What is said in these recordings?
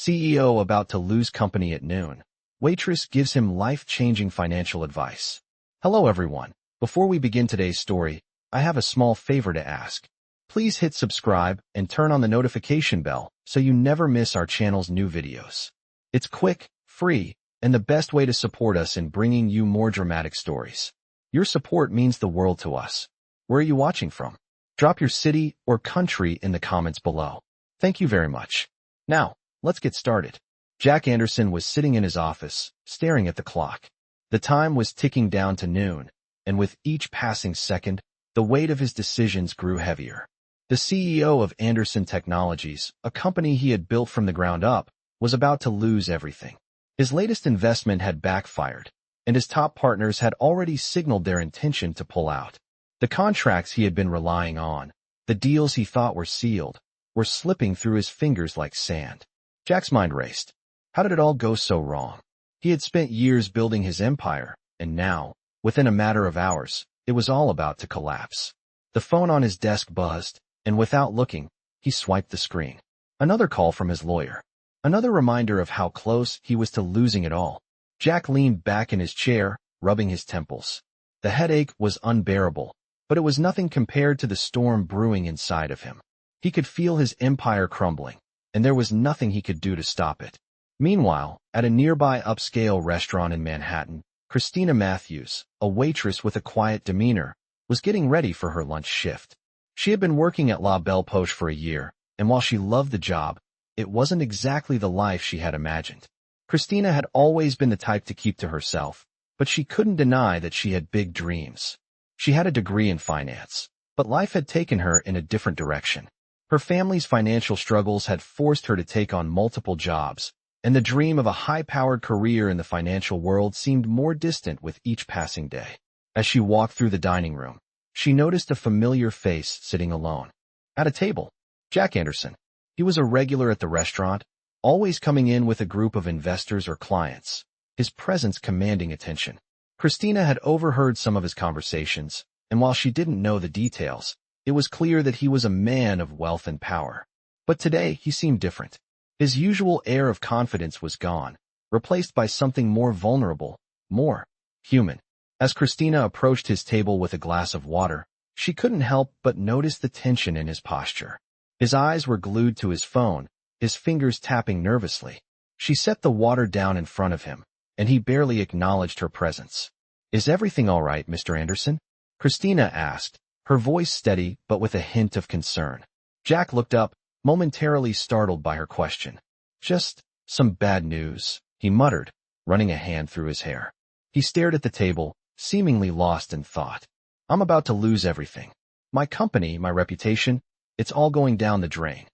CEO about to lose company at noon. Waitress gives him life-changing financial advice. Hello everyone. Before we begin today's story, I have a small favor to ask. Please hit subscribe and turn on the notification bell so you never miss our channel's new videos. It's quick, free, and the best way to support us in bringing you more dramatic stories. Your support means the world to us. Where are you watching from? Drop your city or country in the comments below. Thank you very much. Now, let's get started. Jack Anderson was sitting in his office, staring at the clock. The time was ticking down to noon, and with each passing second, the weight of his decisions grew heavier. The CEO of Anderson Technologies, a company he had built from the ground up, was about to lose everything. His latest investment had backfired, and his top partners had already signaled their intention to pull out. The contracts he had been relying on, the deals he thought were sealed, were slipping through his fingers like sand. Jack's mind raced. How did it all go so wrong? He had spent years building his empire, and now, within a matter of hours, it was all about to collapse. The phone on his desk buzzed, and without looking, he swiped the screen. Another call from his lawyer. Another reminder of how close he was to losing it all. Jack leaned back in his chair, rubbing his temples. The headache was unbearable, but it was nothing compared to the storm brewing inside of him. He could feel his empire crumbling, and there was nothing he could do to stop it. Meanwhile, at a nearby upscale restaurant in Manhattan, Christina Matthews, a waitress with a quiet demeanor, was getting ready for her lunch shift. She had been working at La Belle Poche for a year, and while she loved the job, it wasn't exactly the life she had imagined. Christina had always been the type to keep to herself, but she couldn't deny that she had big dreams. She had a degree in finance, but life had taken her in a different direction. Her family's financial struggles had forced her to take on multiple jobs, and the dream of a high-powered career in the financial world seemed more distant with each passing day. As she walked through the dining room, she noticed a familiar face sitting alone. At a table, Jack Anderson. He was a regular at the restaurant, always coming in with a group of investors or clients, his presence commanding attention. Christina had overheard some of his conversations, and while she didn't know the details, it was clear that he was a man of wealth and power. But today, he seemed different. His usual air of confidence was gone, replaced by something more vulnerable, more human. As Christina approached his table with a glass of water, she couldn't help but notice the tension in his posture. His eyes were glued to his phone, his fingers tapping nervously. She set the water down in front of him, and he barely acknowledged her presence. "Is everything all right, Mr. Anderson?" Christina asked, her voice steady but with a hint of concern. Jack looked up, momentarily startled by her question. "Just some bad news," he muttered, running a hand through his hair. He stared at the table, seemingly lost in thought. "I'm about to lose everything. My company, my reputation, it's all going down the drain."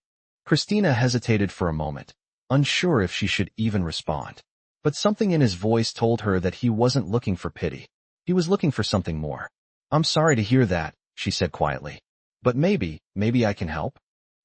Christina hesitated for a moment, unsure if she should even respond. But something in his voice told her that he wasn't looking for pity. He was looking for something more. "I'm sorry to hear that," she said quietly. "But maybe I can help?"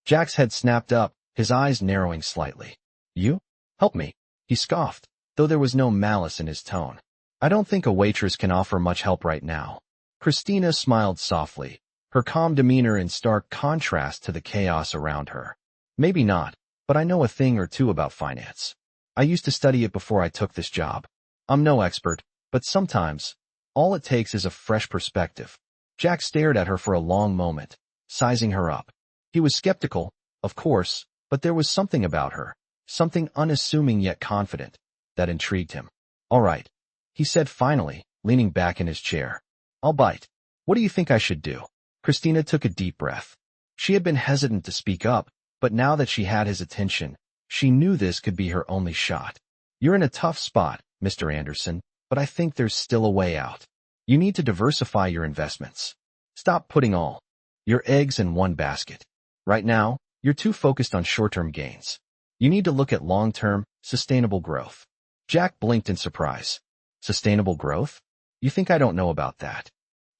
Jack's head snapped up, his eyes narrowing slightly. "You? Help me?" he scoffed, though there was no malice in his tone. "I don't think a waitress can offer much help right now." Christina smiled softly, her calm demeanor in stark contrast to the chaos around her. "Maybe not, but I know a thing or two about finance. I used to study it before I took this job. I'm no expert, but sometimes, all it takes is a fresh perspective." Jack stared at her for a long moment, sizing her up. He was skeptical, of course, but there was something about her, something unassuming yet confident, that intrigued him. "All right," he said finally, leaning back in his chair. "I'll bite. What do you think I should do?" Christina took a deep breath. She had been hesitant to speak up, but now that she had his attention, she knew this could be her only shot. "You're in a tough spot, Mr. Anderson, but I think there's still a way out. You need to diversify your investments. Stop putting all your eggs in one basket. Right now, you're too focused on short-term gains. You need to look at long-term, sustainable growth." Jack blinked in surprise. "Sustainable growth? You think I don't know about that?"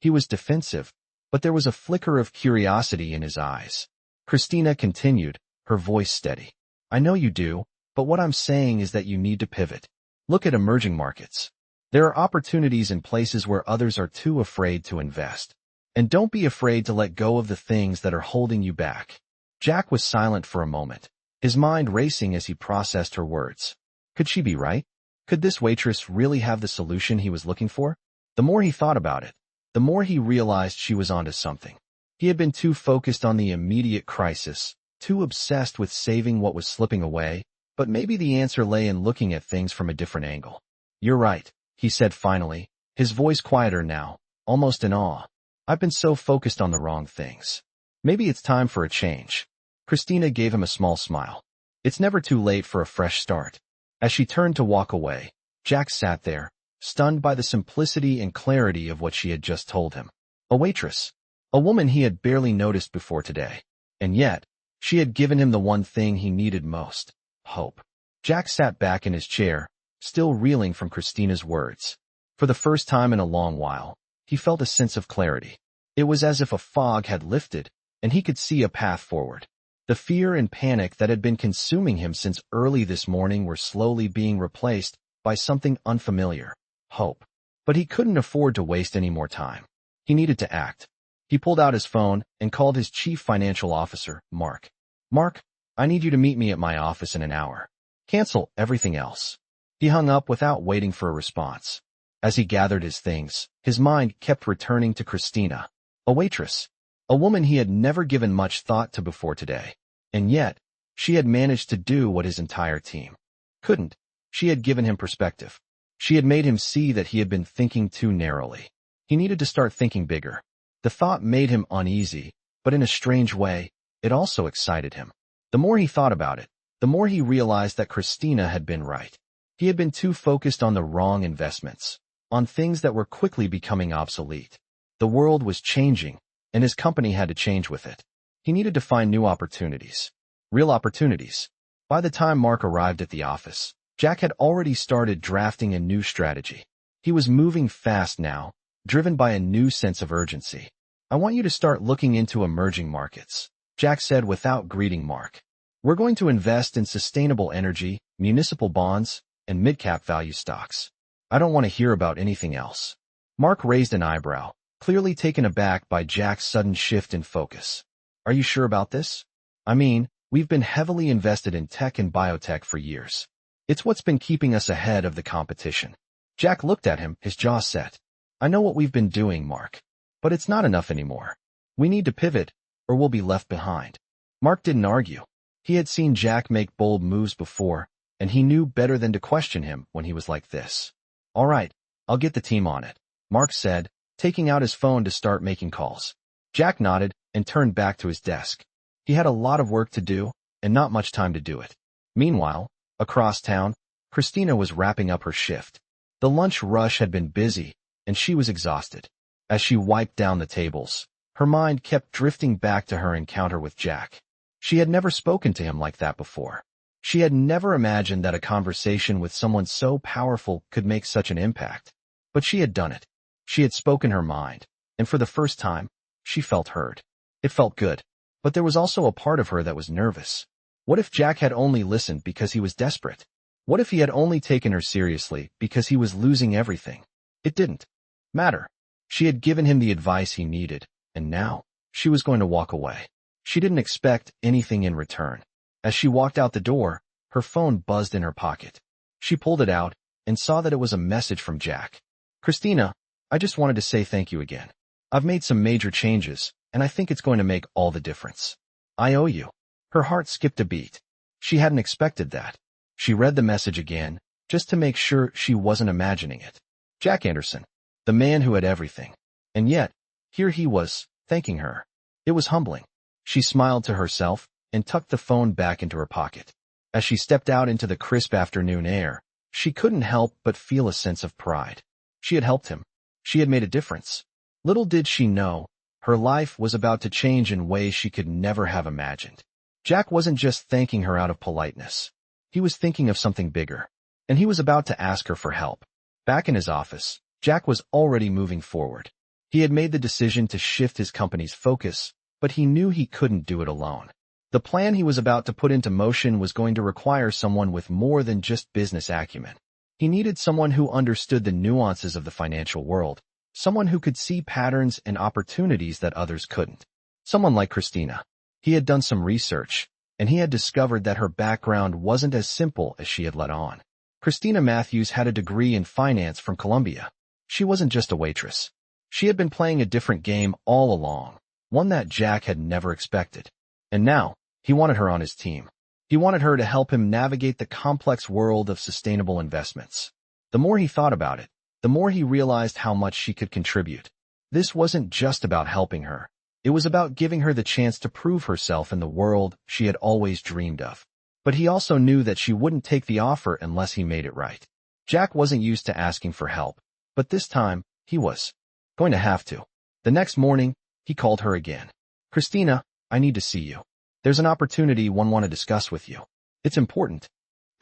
He was defensive, but there was a flicker of curiosity in his eyes. Christina continued, her voice steady. "I know you do, but what I'm saying is that you need to pivot. Look at emerging markets. There are opportunities in places where others are too afraid to invest. And don't be afraid to let go of the things that are holding you back." Jack was silent for a moment, his mind racing as he processed her words. Could she be right? Could this waitress really have the solution he was looking for? The more he thought about it, the more he realized she was onto something. He had been too focused on the immediate crisis, too obsessed with saving what was slipping away, but maybe the answer lay in looking at things from a different angle. You're right, he said finally, his voice quieter now, almost in awe. I've been so focused on the wrong things. Maybe it's time for a change. Christina gave him a small smile. It's never too late for a fresh start. As she turned to walk away, Jack sat there, stunned by the simplicity and clarity of what she had just told him. A waitress. A woman he had barely noticed before today. And yet, she had given him the one thing he needed most. Hope. Jack sat back in his chair, still reeling from Christina's words. For the first time in a long while, he felt a sense of clarity. It was as if a fog had lifted, and he could see a path forward. The fear and panic that had been consuming him since early this morning were slowly being replaced by something unfamiliar. Hope. But he couldn't afford to waste any more time. He needed to act. He pulled out his phone and called his chief financial officer, Mark. Mark, I need you to meet me at my office in an hour. Cancel everything else. He hung up without waiting for a response. As he gathered his things, his mind kept returning to Christina, a waitress, a woman he had never given much thought to before today. And yet, she had managed to do what his entire team couldn't. She had given him perspective. She had made him see that he had been thinking too narrowly. He needed to start thinking bigger. The thought made him uneasy, but in a strange way, it also excited him. The more he thought about it, the more he realized that Christina had been right. He had been too focused on the wrong investments, on things that were quickly becoming obsolete. The world was changing, and his company had to change with it. He needed to find new opportunities. Real opportunities. By the time Mark arrived at the office, Jack had already started drafting a new strategy. He was moving fast now, driven by a new sense of urgency. I want you to start looking into emerging markets, Jack said without greeting Mark. We're going to invest in sustainable energy, municipal bonds, and mid-cap value stocks. I don't want to hear about anything else. Mark raised an eyebrow, clearly taken aback by Jack's sudden shift in focus. Are you sure about this? I mean, we've been heavily invested in tech and biotech for years. It's what's been keeping us ahead of the competition. Jack looked at him, his jaw set. I know what we've been doing, Mark. But it's not enough anymore. We need to pivot, or we'll be left behind. Mark didn't argue. He had seen Jack make bold moves before, and he knew better than to question him when he was like this. All right, I'll get the team on it, Mark said, taking out his phone to start making calls. Jack nodded and turned back to his desk. He had a lot of work to do, and not much time to do it. Meanwhile, across town, Christina was wrapping up her shift. The lunch rush had been busy, and she was exhausted. As she wiped down the tables, her mind kept drifting back to her encounter with Jack. She had never spoken to him like that before. She had never imagined that a conversation with someone so powerful could make such an impact. But she had done it. She had spoken her mind, and for the first time, she felt heard. It felt good, but there was also a part of her that was nervous. What if Jack had only listened because he was desperate? What if he had only taken her seriously because he was losing everything? It didn't matter. She had given him the advice he needed, and now, she was going to walk away. She didn't expect anything in return. As she walked out the door, her phone buzzed in her pocket. She pulled it out and saw that it was a message from Jack. Christina, I just wanted to say thank you again. I've made some major changes, and I think it's going to make all the difference. I owe you. Her heart skipped a beat. She hadn't expected that. She read the message again, just to make sure she wasn't imagining it. Jack Anderson, the man who had everything. And yet, here he was, thanking her. It was humbling. She smiled to herself and tucked the phone back into her pocket. As she stepped out into the crisp afternoon air, she couldn't help but feel a sense of pride. She had helped him. She had made a difference. Little did she know, her life was about to change in ways she could never have imagined. Jack wasn't just thanking her out of politeness. He was thinking of something bigger, and he was about to ask her for help. Back in his office, Jack was already moving forward. He had made the decision to shift his company's focus, but he knew he couldn't do it alone. The plan he was about to put into motion was going to require someone with more than just business acumen. He needed someone who understood the nuances of the financial world, someone who could see patterns and opportunities that others couldn't. Someone like Christina. He had done some research, and he had discovered that her background wasn't as simple as she had let on. Christina Matthews had a degree in finance from Columbia. She wasn't just a waitress. She had been playing a different game all along, one that Jack had never expected. And now, he wanted her on his team. He wanted her to help him navigate the complex world of sustainable investments. The more he thought about it, the more he realized how much she could contribute. This wasn't just about helping her. It was about giving her the chance to prove herself in the world she had always dreamed of. But he also knew that she wouldn't take the offer unless he made it right. Jack wasn't used to asking for help, but this time, he was going to have to. The next morning, he called her again. "Christina, I need to see you. There's an opportunity I want to discuss with you. It's important."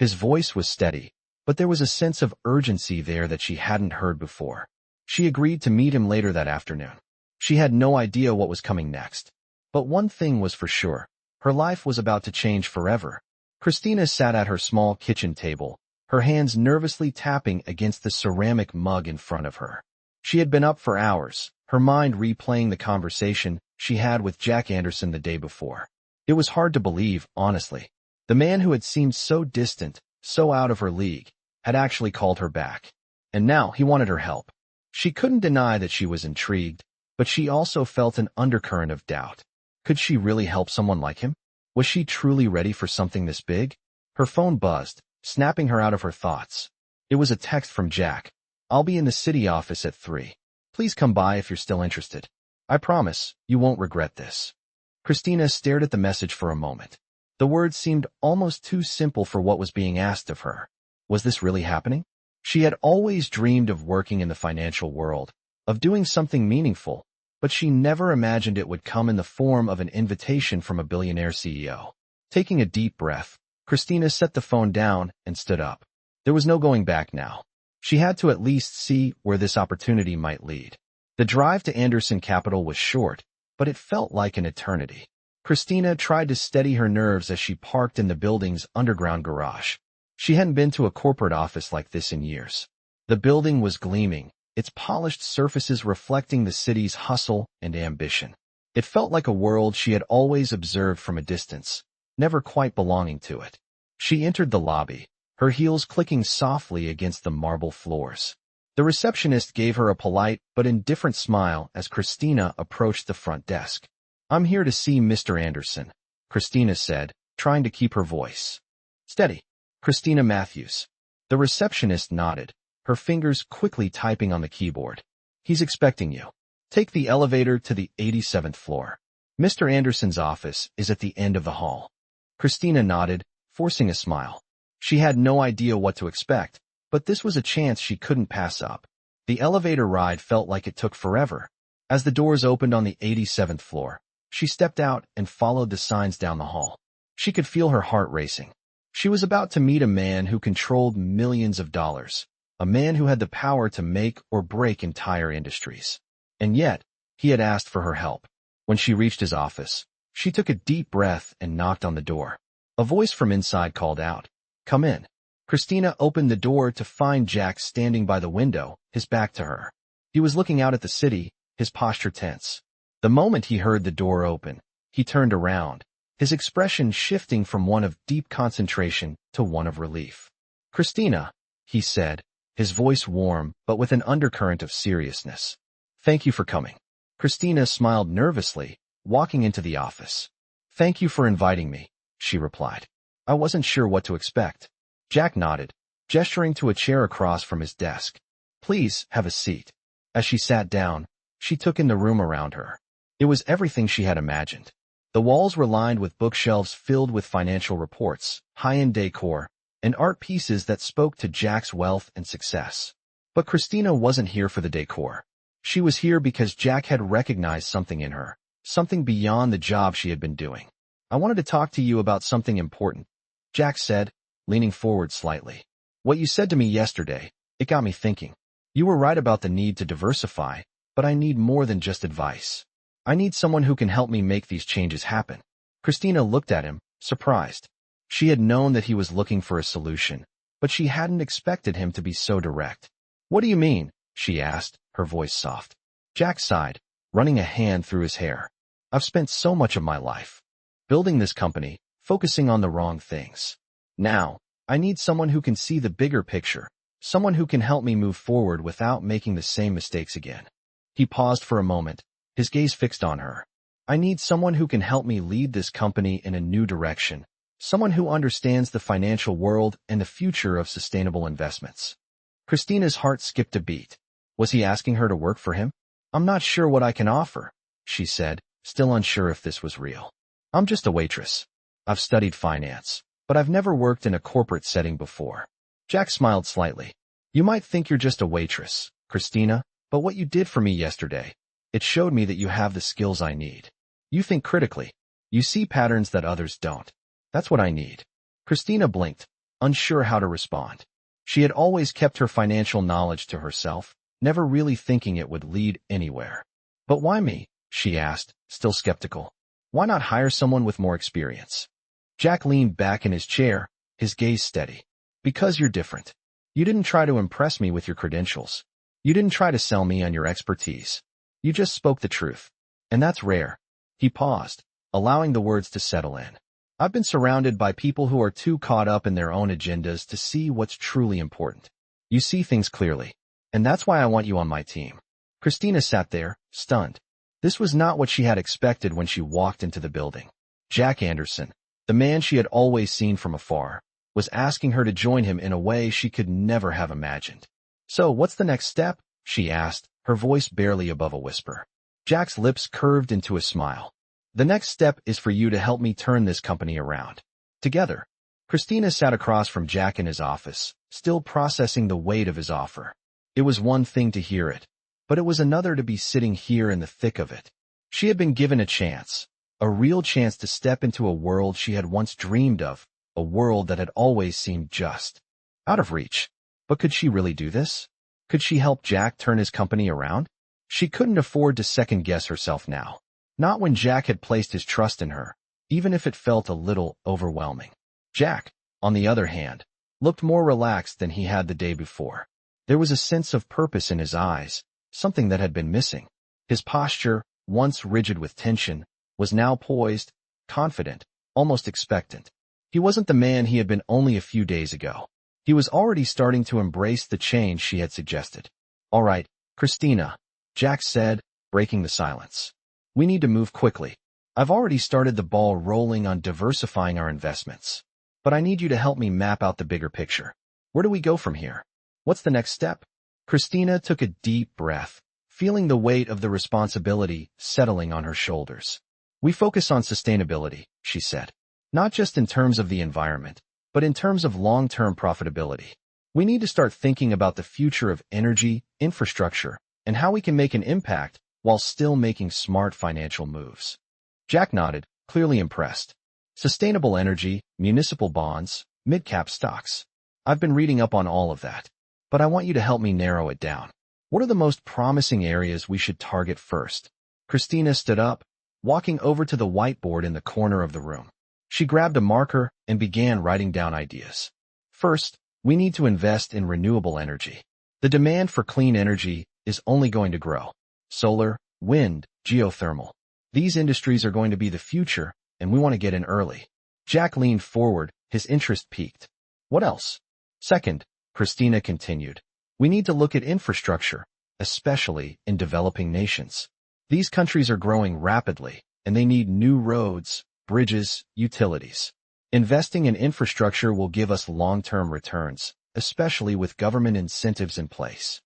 His voice was steady, but there was a sense of urgency there that she hadn't heard before. She agreed to meet him later that afternoon. She had no idea what was coming next. But one thing was for sure. Her life was about to change forever. Christina sat at her small kitchen table, her hands nervously tapping against the ceramic mug in front of her. She had been up for hours, her mind replaying the conversation she had with Jack Anderson the day before. It was hard to believe, honestly. The man who had seemed so distant, so out of her league, had actually called her back. And now he wanted her help. She couldn't deny that she was intrigued, but she also felt an undercurrent of doubt. Could she really help someone like him? Was she truly ready for something this big? Her phone buzzed, snapping her out of her thoughts. It was a text from Jack. "I'll be in the city office at 3. Please come by if you're still interested. I promise, you won't regret this." Christina stared at the message for a moment. The words seemed almost too simple for what was being asked of her. Was this really happening? She had always dreamed of working in the financial world, of doing something meaningful, but she never imagined it would come in the form of an invitation from a billionaire CEO. Taking a deep breath, Christina set the phone down and stood up. There was no going back now. She had to at least see where this opportunity might lead. The drive to Anderson Capital was short, but it felt like an eternity. Christina tried to steady her nerves as she parked in the building's underground garage. She hadn't been to a corporate office like this in years. The building was gleaming, its polished surfaces reflecting the city's hustle and ambition. It felt like a world she had always observed from a distance, never quite belonging to it. She entered the lobby, her heels clicking softly against the marble floors. The receptionist gave her a polite but indifferent smile as Christina approached the front desk. "I'm here to see Mr. Anderson," Christina said, trying to keep her voice steady. "Christina Matthews." The receptionist nodded, her fingers quickly typing on the keyboard. "He's expecting you. Take the elevator to the 87th floor. Mr. Anderson's office is at the end of the hall." Christina nodded, forcing a smile. She had no idea what to expect, but this was a chance she couldn't pass up. The elevator ride felt like it took forever. As the doors opened on the 87th floor, she stepped out and followed the signs down the hall. She could feel her heart racing. She was about to meet a man who controlled millions of dollars, a man who had the power to make or break entire industries. And yet, he had asked for her help. When she reached his office, she took a deep breath and knocked on the door. A voice from inside called out, "Come in." Christina opened the door to find Jack standing by the window, his back to her. He was looking out at the city, his posture tense. The moment he heard the door open, he turned around, his expression shifting from one of deep concentration to one of relief. "Christina," he said, his voice warm but with an undercurrent of seriousness. "Thank you for coming." Christina smiled nervously, walking into the office. "Thank you for inviting me," she replied. "I wasn't sure what to expect." Jack nodded, gesturing to a chair across from his desk. "Please, have a seat." As she sat down, she took in the room around her. It was everything she had imagined. The walls were lined with bookshelves filled with financial reports, high-end decor, and art pieces that spoke to Jack's wealth and success. But Christina wasn't here for the decor. She was here because Jack had recognized something in her, something beyond the job she had been doing. "I wanted to talk to you about something important," Jack said, leaning forward slightly. "What you said to me yesterday, it got me thinking. You were right about the need to diversify, but I need more than just advice. I need someone who can help me make these changes happen." Christina looked at him, surprised. She had known that he was looking for a solution, but she hadn't expected him to be so direct. "What do you mean?" she asked, her voice soft. Jack sighed, running a hand through his hair. "I've spent so much of my life building this company, focusing on the wrong things. Now, I need someone who can see the bigger picture, someone who can help me move forward without making the same mistakes again. He paused for a moment, his gaze fixed on her. I need someone who can help me lead this company in a new direction, someone who understands the financial world and the future of sustainable investments. Christina's heart skipped a beat. Was he asking her to work for him? I'm not sure what I can offer, she said, still unsure if this was real. I'm just a waitress. I've studied finance, but I've never worked in a corporate setting before. Jack smiled slightly. You might think you're just a waitress, Christina, but what you did for me yesterday, it showed me that you have the skills I need. You think critically. You see patterns that others don't. That's what I need. Christina blinked, unsure how to respond. She had always kept her financial knowledge to herself, never really thinking it would lead anywhere. But why me? She asked, still skeptical. Why not hire someone with more experience? Jack leaned back in his chair, his gaze steady. Because you're different. You didn't try to impress me with your credentials. You didn't try to sell me on your expertise. You just spoke the truth. And that's rare. He paused, allowing the words to settle in. I've been surrounded by people who are too caught up in their own agendas to see what's truly important. You see things clearly. And that's why I want you on my team. Christina sat there, stunned. This was not what she had expected when she walked into the building. Jack Anderson, the man she had always seen from afar, was asking her to join him in a way she could never have imagined. So what's the next step? She asked, her voice barely above a whisper. Jack's lips curved into a smile. The next step is for you to help me turn this company around. Together. Christina sat across from Jack in his office, still processing the weight of his offer. It was one thing to hear it, but it was another to be sitting here in the thick of it. She had been given a chance, a real chance to step into a world she had once dreamed of, a world that had always seemed just out of reach. But could she really do this? Could she help Jack turn his company around? She couldn't afford to second-guess herself now. Not when Jack had placed his trust in her, even if it felt a little overwhelming. Jack, on the other hand, looked more relaxed than he had the day before. There was a sense of purpose in his eyes, something that had been missing. His posture, once rigid with tension, was now poised, confident, almost expectant. He wasn't the man he had been only a few days ago. He was already starting to embrace the change she had suggested. All right, Christina, Jack said, breaking the silence. We need to move quickly. I've already started the ball rolling on diversifying our investments. But I need you to help me map out the bigger picture. Where do we go from here? What's the next step? Christina took a deep breath, feeling the weight of the responsibility settling on her shoulders. We focus on sustainability, she said. Not just in terms of the environment, but in terms of long-term profitability. We need to start thinking about the future of energy, infrastructure, and how we can make an impact while still making smart financial moves. Jack nodded, clearly impressed. Sustainable energy, municipal bonds, mid-cap stocks. I've been reading up on all of that, but I want you to help me narrow it down. What are the most promising areas we should target first? Christina stood up, walking over to the whiteboard in the corner of the room. She grabbed a marker and began writing down ideas. First, we need to invest in renewable energy. The demand for clean energy is only going to grow. Solar, wind, geothermal. These industries are going to be the future, and we want to get in early. Jack leaned forward, his interest piqued. What else? Second, Christina continued, we need to look at infrastructure, especially in developing nations. These countries are growing rapidly, and they need new roads, bridges, utilities. Investing in infrastructure will give us long-term returns, especially with government incentives in place.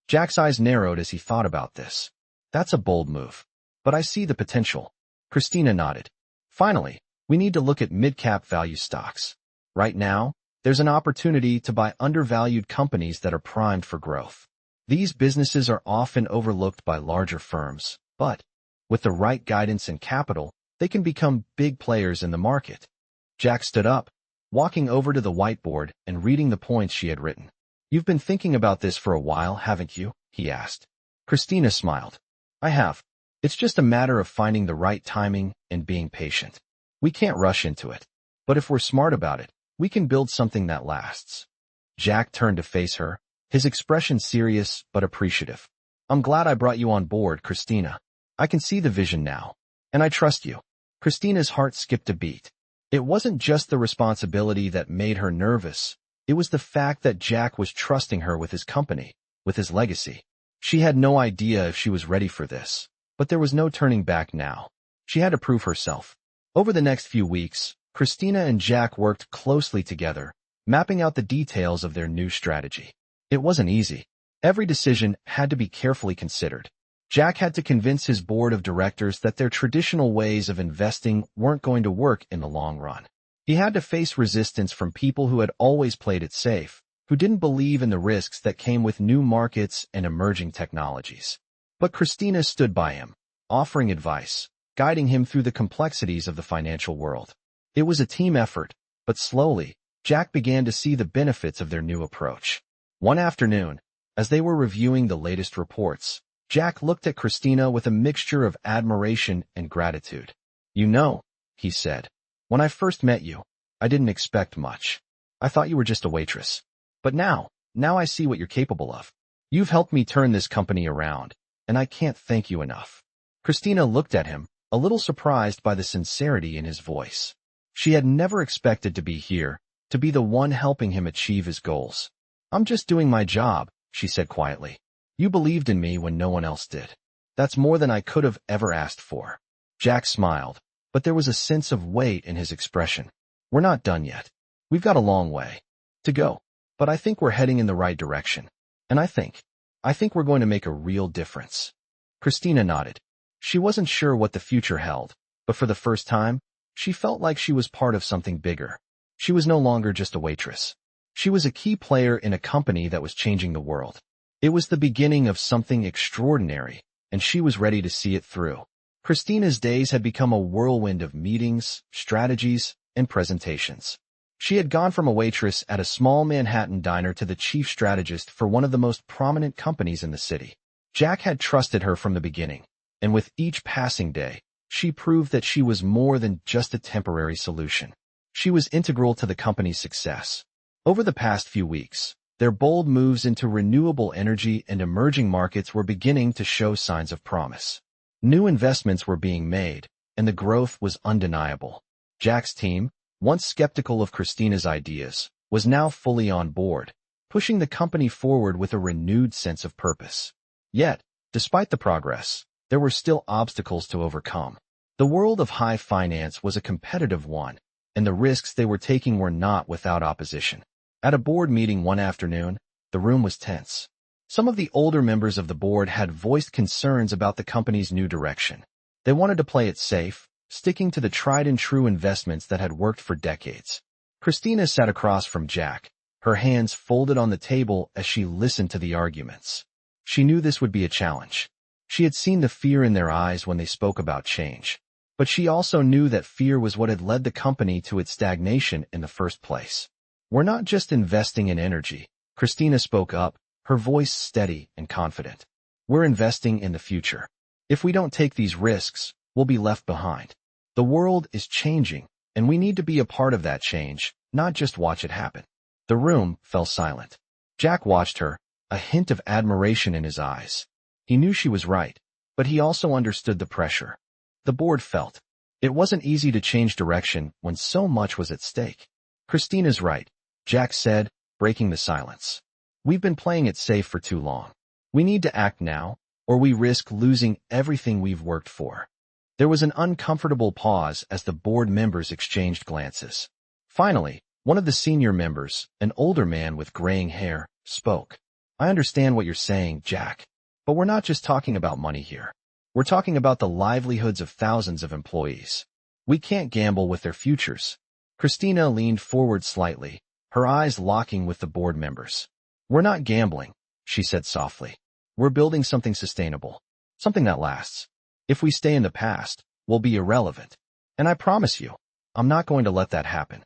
Jack's eyes narrowed as he thought about this. That's a bold move, but I see the potential. Christina nodded. Finally, we need to look at mid-cap value stocks. Right now, there's an opportunity to buy undervalued companies that are primed for growth. These businesses are often overlooked by larger firms, but with the right guidance and capital, they can become big players in the market. Jack stood up, walking over to the whiteboard and reading the points she had written. You've been thinking about this for a while, haven't you? He asked. Christina smiled. I have. It's just a matter of finding the right timing and being patient. We can't rush into it. But if we're smart about it, we can build something that lasts. Jack turned to face her, his expression serious but appreciative. I'm glad I brought you on board, Christina. I can see the vision now. And I trust you. Christina's heart skipped a beat. It wasn't just the responsibility that made her nervous. It was the fact that Jack was trusting her with his company, with his legacy. She had no idea if she was ready for this, but there was no turning back now. She had to prove herself. Over the next few weeks, Christina and Jack worked closely together, mapping out the details of their new strategy. It wasn't easy. Every decision had to be carefully considered. Jack had to convince his board of directors that their traditional ways of investing weren't going to work in the long run. He had to face resistance from people who had always played it safe, who didn't believe in the risks that came with new markets and emerging technologies. But Christina stood by him, offering advice, guiding him through the complexities of the financial world. It was a team effort, but slowly, Jack began to see the benefits of their new approach. One afternoon, as they were reviewing the latest reports, Jack looked at Christina with a mixture of admiration and gratitude. "You know," he said, "when I first met you, I didn't expect much. I thought you were just a waitress. But now I see what you're capable of. You've helped me turn this company around, and I can't thank you enough." Christina looked at him, a little surprised by the sincerity in his voice. She had never expected to be here, to be the one helping him achieve his goals. "I'm just doing my job," she said quietly. "You believed in me when no one else did. That's more than I could have ever asked for." Jack smiled, but there was a sense of weight in his expression. "We're not done yet. We've got a long way to go, but I think we're heading in the right direction. And I think we're going to make a real difference." Christina nodded. She wasn't sure what the future held, but for the first time, she felt like she was part of something bigger. She was no longer just a waitress. She was a key player in a company that was changing the world. It was the beginning of something extraordinary, and she was ready to see it through. Christina's days had become a whirlwind of meetings, strategies, and presentations. She had gone from a waitress at a small Manhattan diner to the chief strategist for one of the most prominent companies in the city. Jack had trusted her from the beginning, and with each passing day, she proved that she was more than just a temporary solution. She was integral to the company's success. Over the past few weeks, their bold moves into renewable energy and emerging markets were beginning to show signs of promise. New investments were being made, and the growth was undeniable. Jack's team, once skeptical of Christina's ideas, was now fully on board, pushing the company forward with a renewed sense of purpose. Yet, despite the progress, there were still obstacles to overcome. The world of high finance was a competitive one, and the risks they were taking were not without opposition. At a board meeting one afternoon, the room was tense. Some of the older members of the board had voiced concerns about the company's new direction. They wanted to play it safe, sticking to the tried-and-true investments that had worked for decades. Christina sat across from Jack, her hands folded on the table as she listened to the arguments. She knew this would be a challenge. She had seen the fear in their eyes when they spoke about change. But she also knew that fear was what had led the company to its stagnation in the first place. "We're not just investing in energy," Christina spoke up, her voice steady and confident. "We're investing in the future. If we don't take these risks, we'll be left behind. The world is changing, and we need to be a part of that change, not just watch it happen." The room fell silent. Jack watched her, a hint of admiration in his eyes. He knew she was right, but he also understood the pressure. The board felt it wasn't easy to change direction when so much was at stake. "Christina's right," Jack said, breaking the silence. "We've been playing it safe for too long. We need to act now, or we risk losing everything we've worked for." There was an uncomfortable pause as the board members exchanged glances. Finally, one of the senior members, an older man with graying hair, spoke. "I understand what you're saying, Jack, but we're not just talking about money here. We're talking about the livelihoods of thousands of employees. We can't gamble with their futures." Christina leaned forward slightly, her eyes locking with the board members. "We're not gambling," she said softly. "We're building something sustainable, something that lasts. If we stay in the past, we'll be irrelevant. And I promise you, I'm not going to let that happen."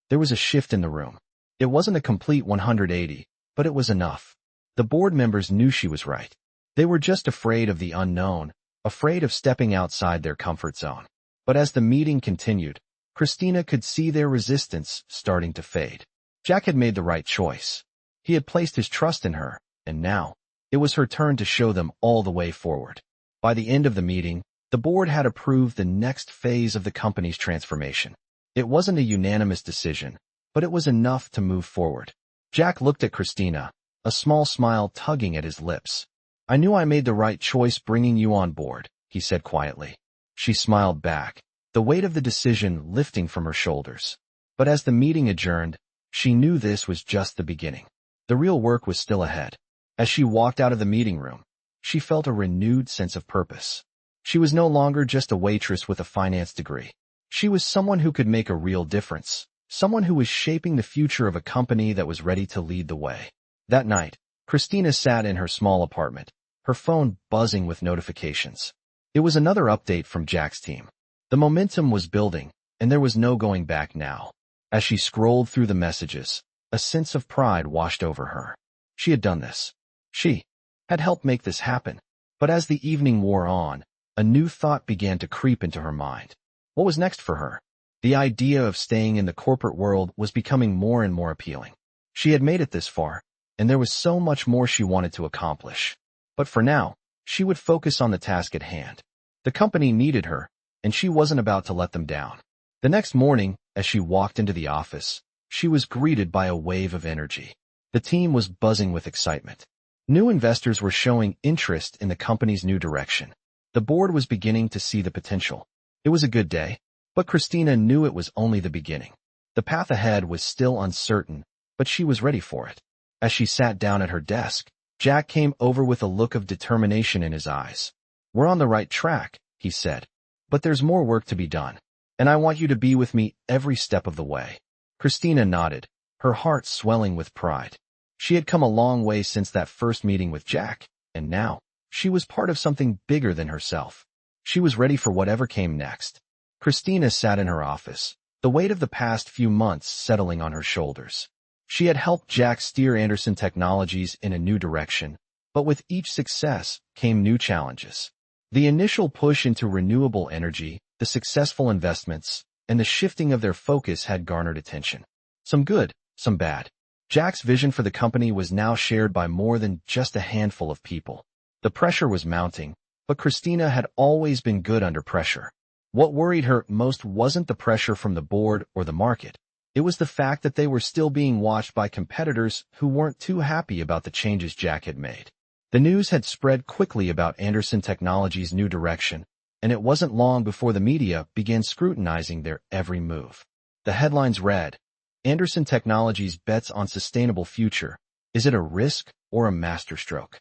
There was a shift in the room. It wasn't a complete 180, but it was enough. The board members knew she was right. They were just afraid of the unknown, afraid of stepping outside their comfort zone. But as the meeting continued, Christina could see their resistance starting to fade. Jack had made the right choice. He had placed his trust in her, and now, it was her turn to show them all the way forward. By the end of the meeting, the board had approved the next phase of the company's transformation. It wasn't a unanimous decision, but it was enough to move forward. Jack looked at Christina, a small smile tugging at his lips. "I knew I made the right choice bringing you on board," he said quietly. She smiled back, the weight of the decision lifting from her shoulders. But as the meeting adjourned, she knew this was just the beginning. The real work was still ahead. As she walked out of the meeting room, she felt a renewed sense of purpose. She was no longer just a waitress with a finance degree. She was someone who could make a real difference, someone who was shaping the future of a company that was ready to lead the way. That night, Christina sat in her small apartment, her phone buzzing with notifications. It was another update from Jack's team. The momentum was building, and there was no going back now. As she scrolled through the messages, a sense of pride washed over her. She had done this. She had helped make this happen. But as the evening wore on, a new thought began to creep into her mind. What was next for her? The idea of staying in the corporate world was becoming more and more appealing. She had made it this far, and there was so much more she wanted to accomplish. But for now, she would focus on the task at hand. The company needed her, and she wasn't about to let them down. The next morning, as she walked into the office, she was greeted by a wave of energy. The team was buzzing with excitement. New investors were showing interest in the company's new direction. The board was beginning to see the potential. It was a good day, but Christina knew it was only the beginning. The path ahead was still uncertain, but she was ready for it. As she sat down at her desk, Jack came over with a look of determination in his eyes. "We're on the right track," he said, "but there's more work to be done, and I want you to be with me every step of the way." Christina nodded, her heart swelling with pride. She had come a long way since that first meeting with Jack, and now, she was part of something bigger than herself. She was ready for whatever came next. Christina sat in her office, the weight of the past few months settling on her shoulders. She had helped Jack steer Anderson Technologies in a new direction, but with each success came new challenges. The initial push into renewable energy, the successful investments, and the shifting of their focus had garnered attention. Some good, some bad. Jack's vision for the company was now shared by more than just a handful of people. The pressure was mounting, but Christina had always been good under pressure. What worried her most wasn't the pressure from the board or the market. It was the fact that they were still being watched by competitors who weren't too happy about the changes Jack had made. The news had spread quickly about Anderson Technologies' new direction, and it wasn't long before the media began scrutinizing their every move. The headlines read, "Anderson Technologies bets on sustainable future. Is it a risk or a masterstroke?"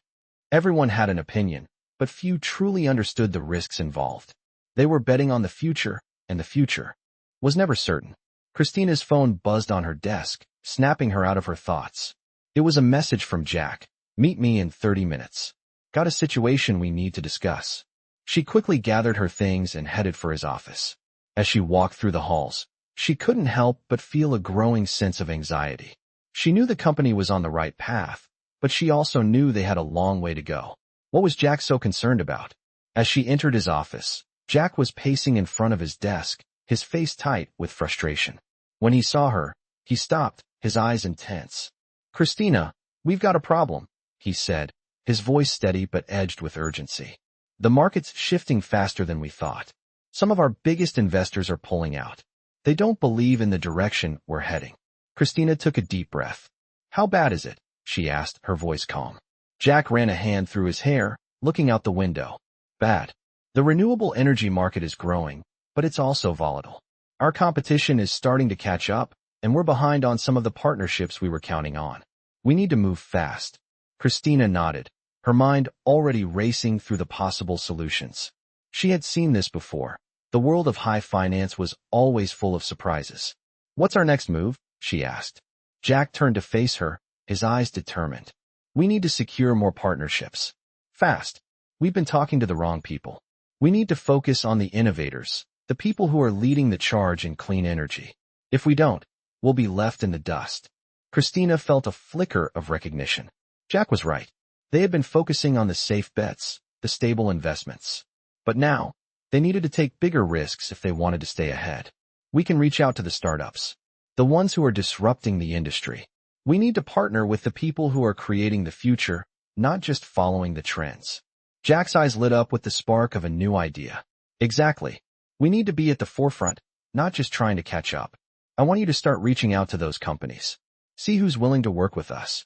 Everyone had an opinion, but few truly understood the risks involved. They were betting on the future, and the future was never certain. Christina's phone buzzed on her desk, snapping her out of her thoughts. It was a message from Jack. "Meet me in 30 minutes. Got a situation we need to discuss." She quickly gathered her things and headed for his office. As she walked through the halls, she couldn't help but feel a growing sense of anxiety. She knew the company was on the right path, but she also knew they had a long way to go. What was Jack so concerned about? As she entered his office, Jack was pacing in front of his desk, his face tight with frustration. When he saw her, he stopped, his eyes intense. "Christina, we've got a problem," he said, his voice steady but edged with urgency. "The market's shifting faster than we thought. Some of our biggest investors are pulling out. They don't believe in the direction we're heading." Christina took a deep breath. "How bad is it?" she asked, her voice calm. Jack ran a hand through his hair, looking out the window. "Bad. The renewable energy market is growing, but it's also volatile. Our competition is starting to catch up, and we're behind on some of the partnerships we were counting on. We need to move fast." Christina nodded, her mind already racing through the possible solutions. She had seen this before. The world of high finance was always full of surprises. "What's our next move?" she asked. Jack turned to face her, his eyes determined. "We need to secure more partnerships. Fast. We've been talking to the wrong people. We need to focus on the innovators, the people who are leading the charge in clean energy. If we don't, we'll be left in the dust." Christina felt a flicker of recognition. Jack was right. They had been focusing on the safe bets, the stable investments. But now, they needed to take bigger risks if they wanted to stay ahead. "We can reach out to the startups, the ones who are disrupting the industry. We need to partner with the people who are creating the future, not just following the trends." Jack's eyes lit up with the spark of a new idea. "Exactly. We need to be at the forefront, not just trying to catch up. I want you to start reaching out to those companies. See who's willing to work with us.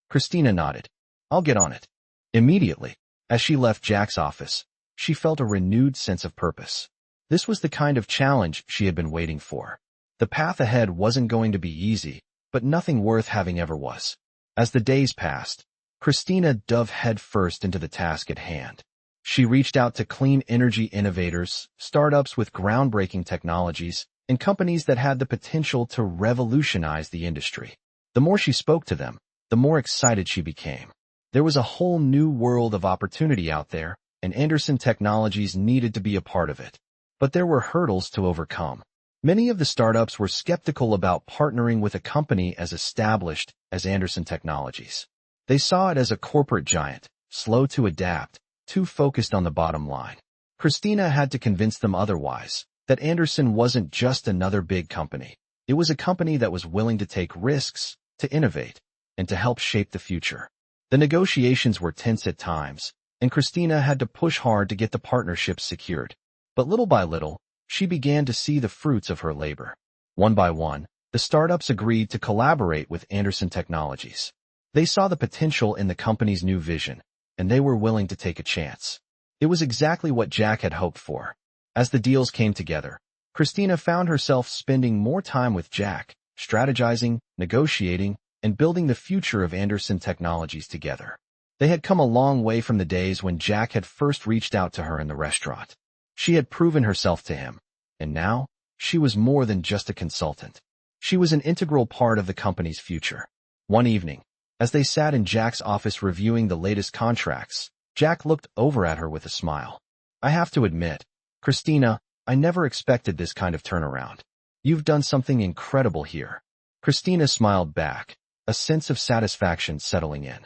Christina nodded. I'll get on it. Immediately, as she left Jack's office, she felt a renewed sense of purpose. This was the kind of challenge she had been waiting for. The path ahead wasn't going to be easy, but nothing worth having ever was. As the days passed, Christina dove headfirst into the task at hand. She reached out to clean energy innovators, startups with groundbreaking technologies, and companies that had the potential to revolutionize the industry. The more she spoke to them, the more excited she became. There was a whole new world of opportunity out there, and Anderson Technologies needed to be a part of it. But there were hurdles to overcome. Many of the startups were skeptical about partnering with a company as established as Anderson Technologies. They saw it as a corporate giant, slow to adapt, too focused on the bottom line. Christina had to convince them otherwise, that Anderson wasn't just another big company. It was a company that was willing to take risks, to innovate, and to help shape the future. The negotiations were tense at times, and Christina had to push hard to get the partnerships secured. But little by little, she began to see the fruits of her labor. One by one, the startups agreed to collaborate with Anderson Technologies. They saw the potential in the company's new vision, and they were willing to take a chance. It was exactly what Jack had hoped for. As the deals came together, Christina found herself spending more time with Jack, strategizing, negotiating, and building the future of Anderson Technologies together. They had come a long way from the days when Jack had first reached out to her in the restaurant. She had proven herself to him, and now, she was more than just a consultant. She was an integral part of the company's future. One evening, as they sat in Jack's office reviewing the latest contracts, Jack looked over at her with a smile. I have to admit, Christina, I never expected this kind of turnaround. You've done something incredible here. Christina smiled back, a sense of satisfaction settling in.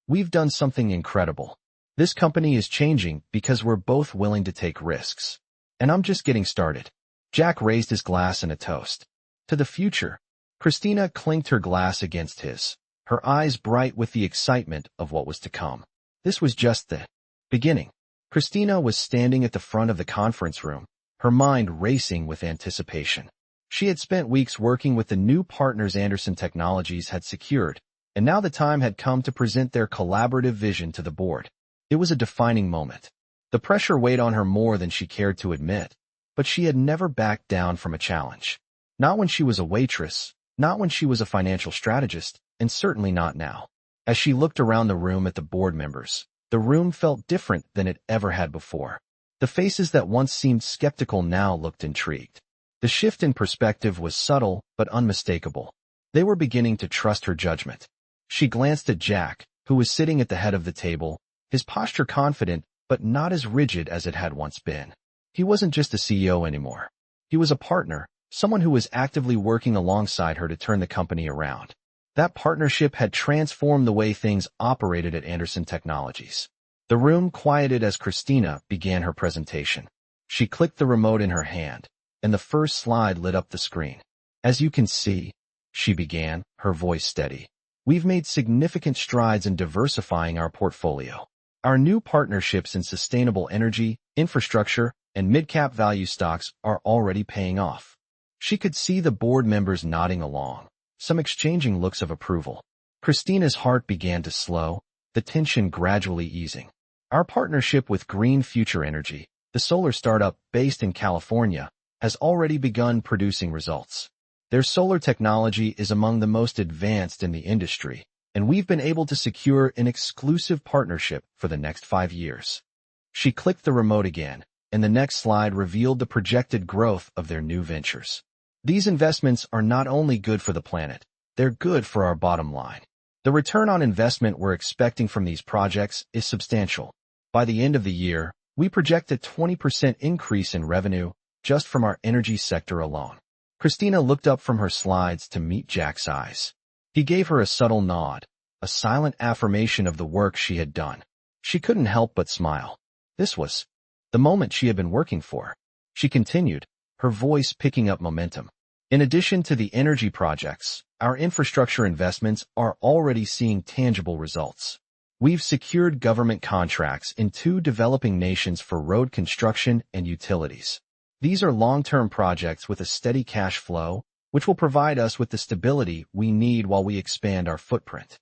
We've done something incredible. This company is changing because we're both willing to take risks. And I'm just getting started. Jack raised his glass in a toast. To the future. Christina clinked her glass against his, her eyes bright with the excitement of what was to come. This was just the beginning. Christina was standing at the front of the conference room, her mind racing with anticipation. She had spent weeks working with the new partners Anderson Technologies had secured, and now the time had come to present their collaborative vision to the board. It was a defining moment. The pressure weighed on her more than she cared to admit, but she had never backed down from a challenge. Not when she was a waitress, not when she was a financial strategist, and certainly not now. As she looked around the room at the board members, the room felt different than it ever had before. The faces that once seemed skeptical now looked intrigued. The shift in perspective was subtle but unmistakable. They were beginning to trust her judgment. She glanced at Jack, who was sitting at the head of the table, his posture confident but not as rigid as it had once been. He wasn't just a CEO anymore. He was a partner, someone who was actively working alongside her to turn the company around. That partnership had transformed the way things operated at Anderson Technologies. The room quieted as Christina began her presentation. She clicked the remote in her hand, and the first slide lit up the screen. As you can see, she began, her voice steady. We've made significant strides in diversifying our portfolio. Our new partnerships in sustainable energy, infrastructure, and mid-cap value stocks are already paying off. She could see the board members nodding along, some exchanging looks of approval. Christina's heart began to slow, the tension gradually easing. Our partnership with Green Future Energy, the solar startup based in California, has already begun producing results. Their solar technology is among the most advanced in the industry, and we've been able to secure an exclusive partnership for the next 5 years. She clicked the remote again, and the next slide revealed the projected growth of their new ventures. These investments are not only good for the planet, they're good for our bottom line. The return on investment we're expecting from these projects is substantial. By the end of the year, we project a 20% increase in revenue just from our energy sector alone. Christina looked up from her slides to meet Jack's eyes. He gave her a subtle nod, a silent affirmation of the work she had done. She couldn't help but smile. This was the moment she had been working for. She continued, her voice picking up momentum. In addition to the energy projects, our infrastructure investments are already seeing tangible results. We've secured government contracts in 2 developing nations for road construction and utilities. These are long-term projects with a steady cash flow, which will provide us with the stability we need while we expand our footprint.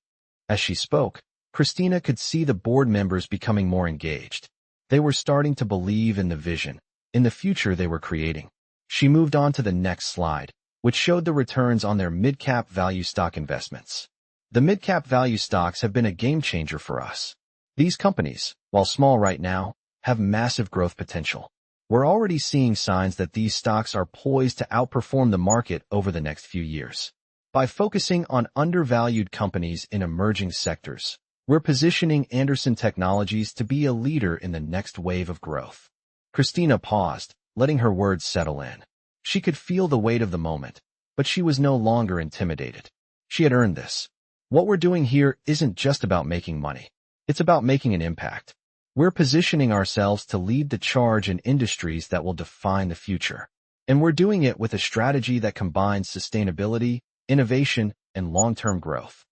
As she spoke, Christina could see the board members becoming more engaged. They were starting to believe in the vision, in the future they were creating. She moved on to the next slide, which showed the returns on their mid-cap value stock investments. The mid-cap value stocks have been a game-changer for us. These companies, while small right now, have massive growth potential. We're already seeing signs that these stocks are poised to outperform the market over the next few years. By focusing on undervalued companies in emerging sectors, we're positioning Anderson Technologies to be a leader in the next wave of growth. Christina paused, letting her words settle in. She could feel the weight of the moment, but she was no longer intimidated. She had earned this. What we're doing here isn't just about making money. It's about making an impact. We're positioning ourselves to lead the charge in industries that will define the future. And we're doing it with a strategy that combines sustainability, innovation, and long-term growth.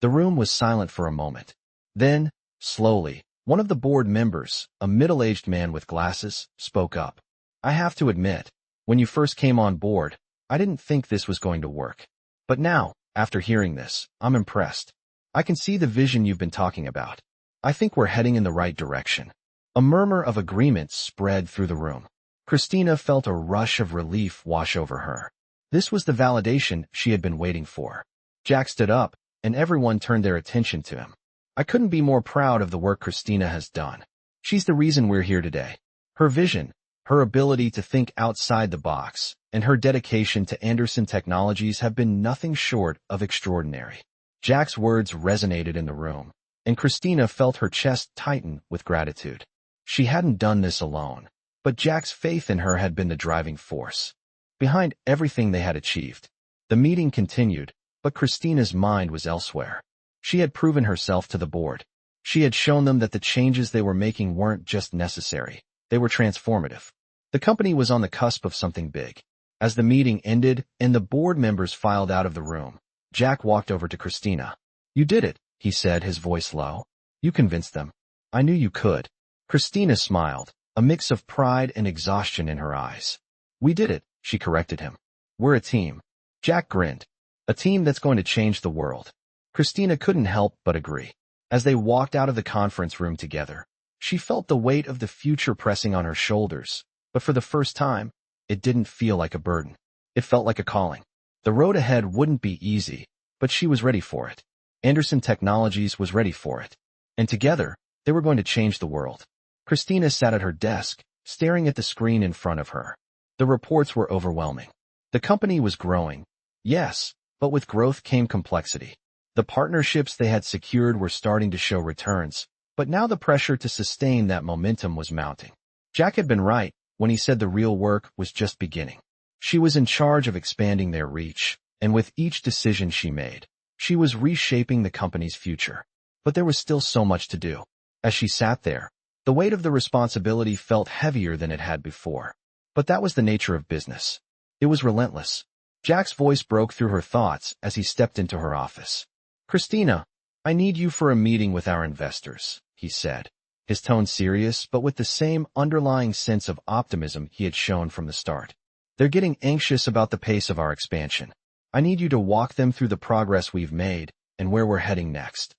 The room was silent for a moment. Then, slowly, one of the board members, a middle-aged man with glasses, spoke up. I have to admit, when you first came on board, I didn't think this was going to work. But now, after hearing this, I'm impressed. I can see the vision you've been talking about. I think we're heading in the right direction. A murmur of agreement spread through the room. Christina felt a rush of relief wash over her. This was the validation she had been waiting for. Jack stood up, and everyone turned their attention to him. I couldn't be more proud of the work Christina has done. She's the reason we're here today. Her vision, her ability to think outside the box, and her dedication to Anderson Technologies have been nothing short of extraordinary. Jack's words resonated in the room, and Christina felt her chest tighten with gratitude. She hadn't done this alone, but Jack's faith in her had been the driving force behind everything they had achieved. The meeting continued, but Christina's mind was elsewhere. She had proven herself to the board. She had shown them that the changes they were making weren't just necessary, they were transformative. The company was on the cusp of something big. As the meeting ended and the board members filed out of the room, Jack walked over to Christina. You did it, he said, his voice low. You convinced them. I knew you could. Christina smiled, a mix of pride and exhaustion in her eyes. We did it, she corrected him. We're a team. Jack grinned. A team that's going to change the world. Christina couldn't help but agree. As they walked out of the conference room together, she felt the weight of the future pressing on her shoulders, but for the first time, it didn't feel like a burden. It felt like a calling. The road ahead wouldn't be easy, but she was ready for it. Anderson Technologies was ready for it. And together, they were going to change the world. Christina sat at her desk, staring at the screen in front of her. The reports were overwhelming. The company was growing, yes, but with growth came complexity. The partnerships they had secured were starting to show returns, but now the pressure to sustain that momentum was mounting. Jack had been right when he said the real work was just beginning. She was in charge of expanding their reach, and with each decision she made, she was reshaping the company's future. But there was still so much to do. As she sat there, the weight of the responsibility felt heavier than it had before. But that was the nature of business. It was relentless. Jack's voice broke through her thoughts as he stepped into her office. Christina, I need you for a meeting with our investors, he said, his tone serious but with the same underlying sense of optimism he had shown from the start. They're getting anxious about the pace of our expansion. I need you to walk them through the progress we've made and where we're heading next.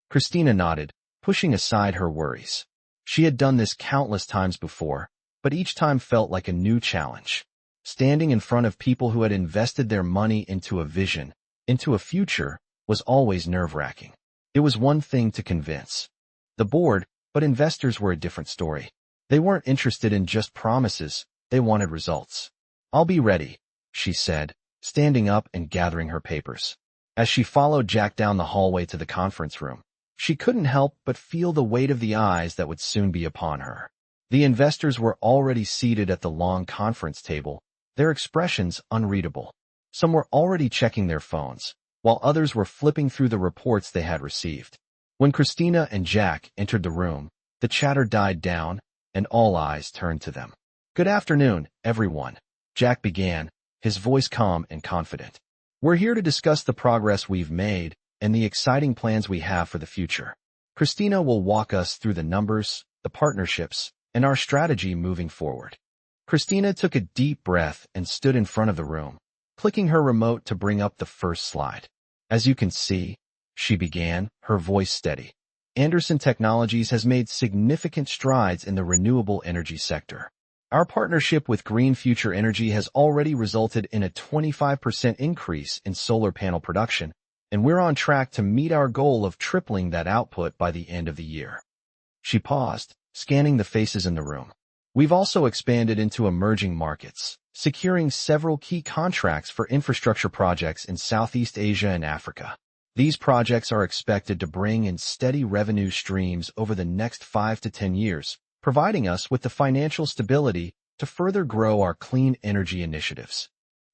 Christina nodded, pushing aside her worries. She had done this countless times before, but each time felt like a new challenge. Standing in front of people who had invested their money into a vision, into a future, was always nerve-wracking. It was one thing to convince the board, but investors were a different story. They weren't interested in just promises, they wanted results. I'll be ready, she said, standing up and gathering her papers. As she followed Jack down the hallway to the conference room, she couldn't help but feel the weight of the eyes that would soon be upon her. The investors were already seated at the long conference table, their expressions unreadable. Some were already checking their phones, while others were flipping through the reports they had received. When Christina and Jack entered the room, the chatter died down, and all eyes turned to them. Good afternoon, everyone, Jack began, his voice calm and confident. We're here to discuss the progress we've made and the exciting plans we have for the future. Christina will walk us through the numbers, the partnerships, and our strategy moving forward. Christina took a deep breath and stood in front of the room, clicking her remote to bring up the first slide. As you can see, she began, her voice steady. Anderson Technologies has made significant strides in the renewable energy sector. Our partnership with Green Future Energy has already resulted in a 25% increase in solar panel production, and we're on track to meet our goal of tripling that output by the end of the year. She paused, scanning the faces in the room. We've also expanded into emerging markets, securing several key contracts for infrastructure projects in Southeast Asia and Africa. These projects are expected to bring in steady revenue streams over the next 5 to 10 years, providing us with the financial stability to further grow our clean energy initiatives.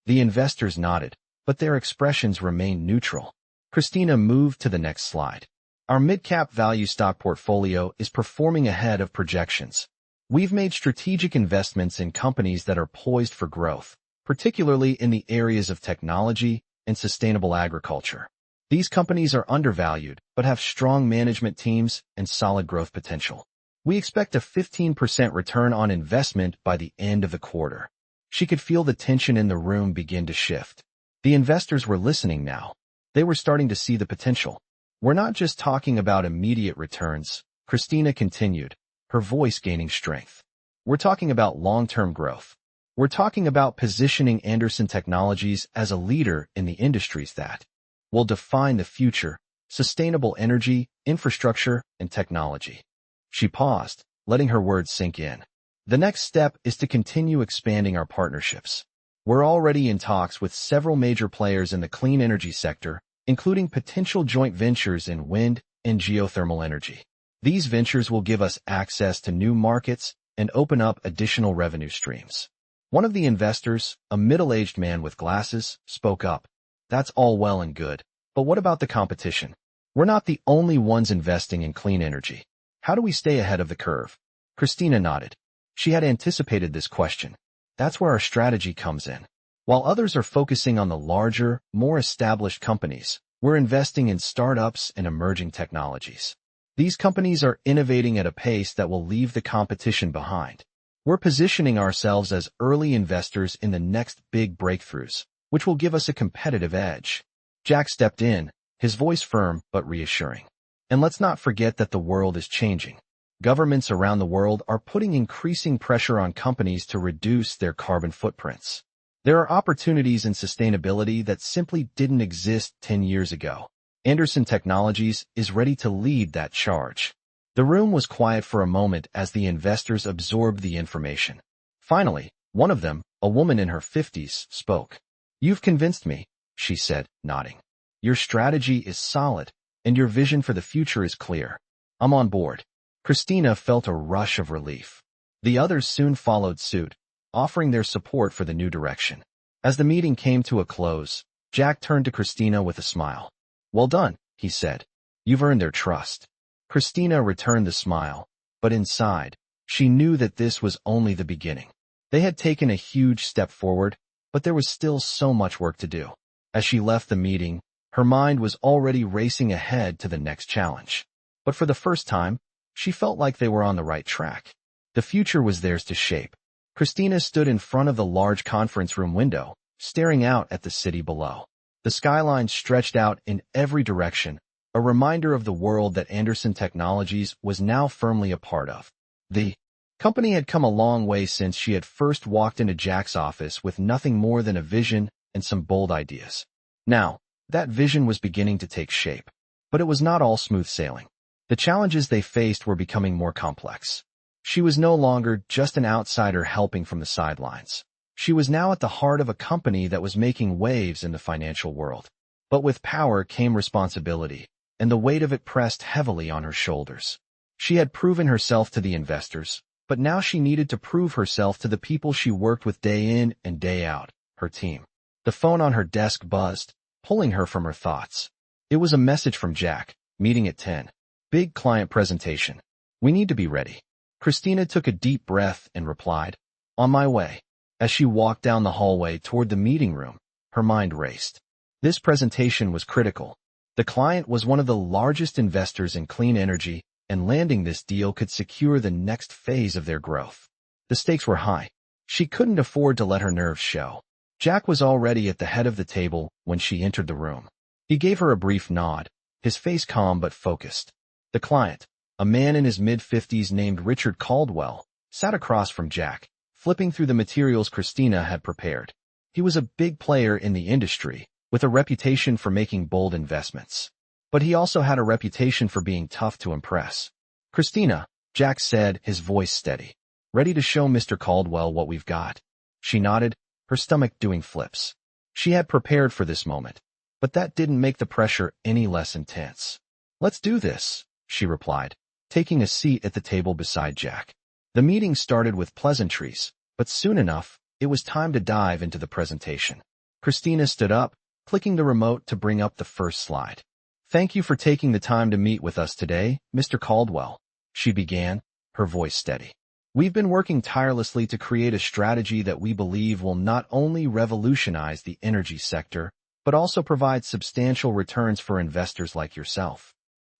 The investors nodded, but their expressions remained neutral. Christina moved to the next slide. Our mid-cap value stock portfolio is performing ahead of projections. We've made strategic investments in companies that are poised for growth, particularly in the areas of technology and sustainable agriculture. These companies are undervalued, but have strong management teams and solid growth potential. We expect a 15% return on investment by the end of the quarter. She could feel the tension in the room begin to shift. The investors were listening now. They were starting to see the potential. We're not just talking about immediate returns, Christina continued, her voice gaining strength. We're talking about long-term growth. We're talking about positioning Anderson Technologies as a leader in the industries that will define the future: sustainable energy, infrastructure, and technology. She paused, letting her words sink in. The next step is to continue expanding our partnerships. We're already in talks with several major players in the clean energy sector, including potential joint ventures in wind and geothermal energy. These ventures will give us access to new markets and open up additional revenue streams. One of the investors, a middle-aged man with glasses, spoke up. That's all well and good, but what about the competition? We're not the only ones investing in clean energy. How do we stay ahead of the curve? Christina nodded. She had anticipated this question. That's where our strategy comes in. While others are focusing on the larger, more established companies, we're investing in startups and emerging technologies. These companies are innovating at a pace that will leave the competition behind. We're positioning ourselves as early investors in the next big breakthroughs, which will give us a competitive edge. Jack stepped in, his voice firm but reassuring. And let's not forget that the world is changing. Governments around the world are putting increasing pressure on companies to reduce their carbon footprints. There are opportunities in sustainability that simply didn't exist 10 years ago. Anderson Technologies is ready to lead that charge. The room was quiet for a moment as the investors absorbed the information. Finally, one of them, a woman in her 50s, spoke. "You've convinced me," she said, nodding. "Your strategy is solid, and your vision for the future is clear. I'm on board." Christina felt a rush of relief. The others soon followed suit, offering their support for the new direction. As the meeting came to a close, Jack turned to Christina with a smile. "Well done," he said. "You've earned their trust." Christina returned the smile, but inside, she knew that this was only the beginning. They had taken a huge step forward, but there was still so much work to do. As she left the meeting, her mind was already racing ahead to the next challenge. But for the first time, she felt like they were on the right track. The future was theirs to shape. Christina stood in front of the large conference room window, staring out at the city below. The skyline stretched out in every direction, a reminder of the world that Anderson Technologies was now firmly a part of. The company had come a long way since she had first walked into Jack's office with nothing more than a vision and some bold ideas. Now, that vision was beginning to take shape. But it was not all smooth sailing. The challenges they faced were becoming more complex. She was no longer just an outsider helping from the sidelines. She was now at the heart of a company that was making waves in the financial world. But with power came responsibility, and the weight of it pressed heavily on her shoulders. She had proven herself to the investors, but now she needed to prove herself to the people she worked with day in and day out, her team. The phone on her desk buzzed, pulling her from her thoughts. It was a message from Jack, meeting at 10. Big client presentation. We need to be ready. Christina took a deep breath and replied, "On my way." As she walked down the hallway toward the meeting room, her mind raced. This presentation was critical. The client was one of the largest investors in clean energy, and landing this deal could secure the next phase of their growth. The stakes were high. She couldn't afford to let her nerves show. Jack was already at the head of the table when she entered the room. He gave her a brief nod, his face calm but focused. The client, a man in his mid-50s named Richard Caldwell, sat across from Jack, flipping through the materials Christina had prepared. He was a big player in the industry, with a reputation for making bold investments. But he also had a reputation for being tough to impress. "Christina," Jack said, his voice steady. "Ready to show Mr. Caldwell what we've got?" She nodded, her stomach doing flips. She had prepared for this moment, but that didn't make the pressure any less intense. "Let's do this," she replied, taking a seat at the table beside Jack. The meeting started with pleasantries, but soon enough, it was time to dive into the presentation. Christina stood up, clicking the remote to bring up the first slide. "Thank you for taking the time to meet with us today, Mr. Caldwell," she began, her voice steady. "We've been working tirelessly to create a strategy that we believe will not only revolutionize the energy sector, but also provide substantial returns for investors like yourself."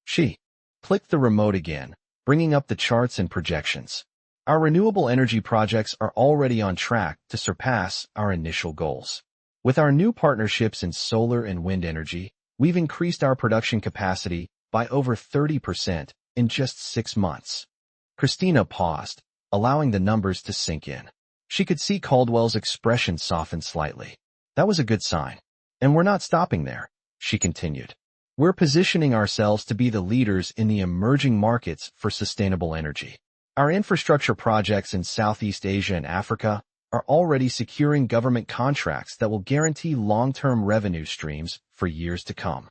She clicked the remote again, bringing up the charts and projections. "Our renewable energy projects are already on track to surpass our initial goals. With our new partnerships in solar and wind energy, we've increased our production capacity by over 30% in just 6 months. Christina paused, allowing the numbers to sink in. She could see Caldwell's expression soften slightly. That was a good sign. "And we're not stopping there," she continued. "We're positioning ourselves to be the leaders in the emerging markets for sustainable energy. Our infrastructure projects in Southeast Asia and Africa are already securing government contracts that will guarantee long-term revenue streams for years to come."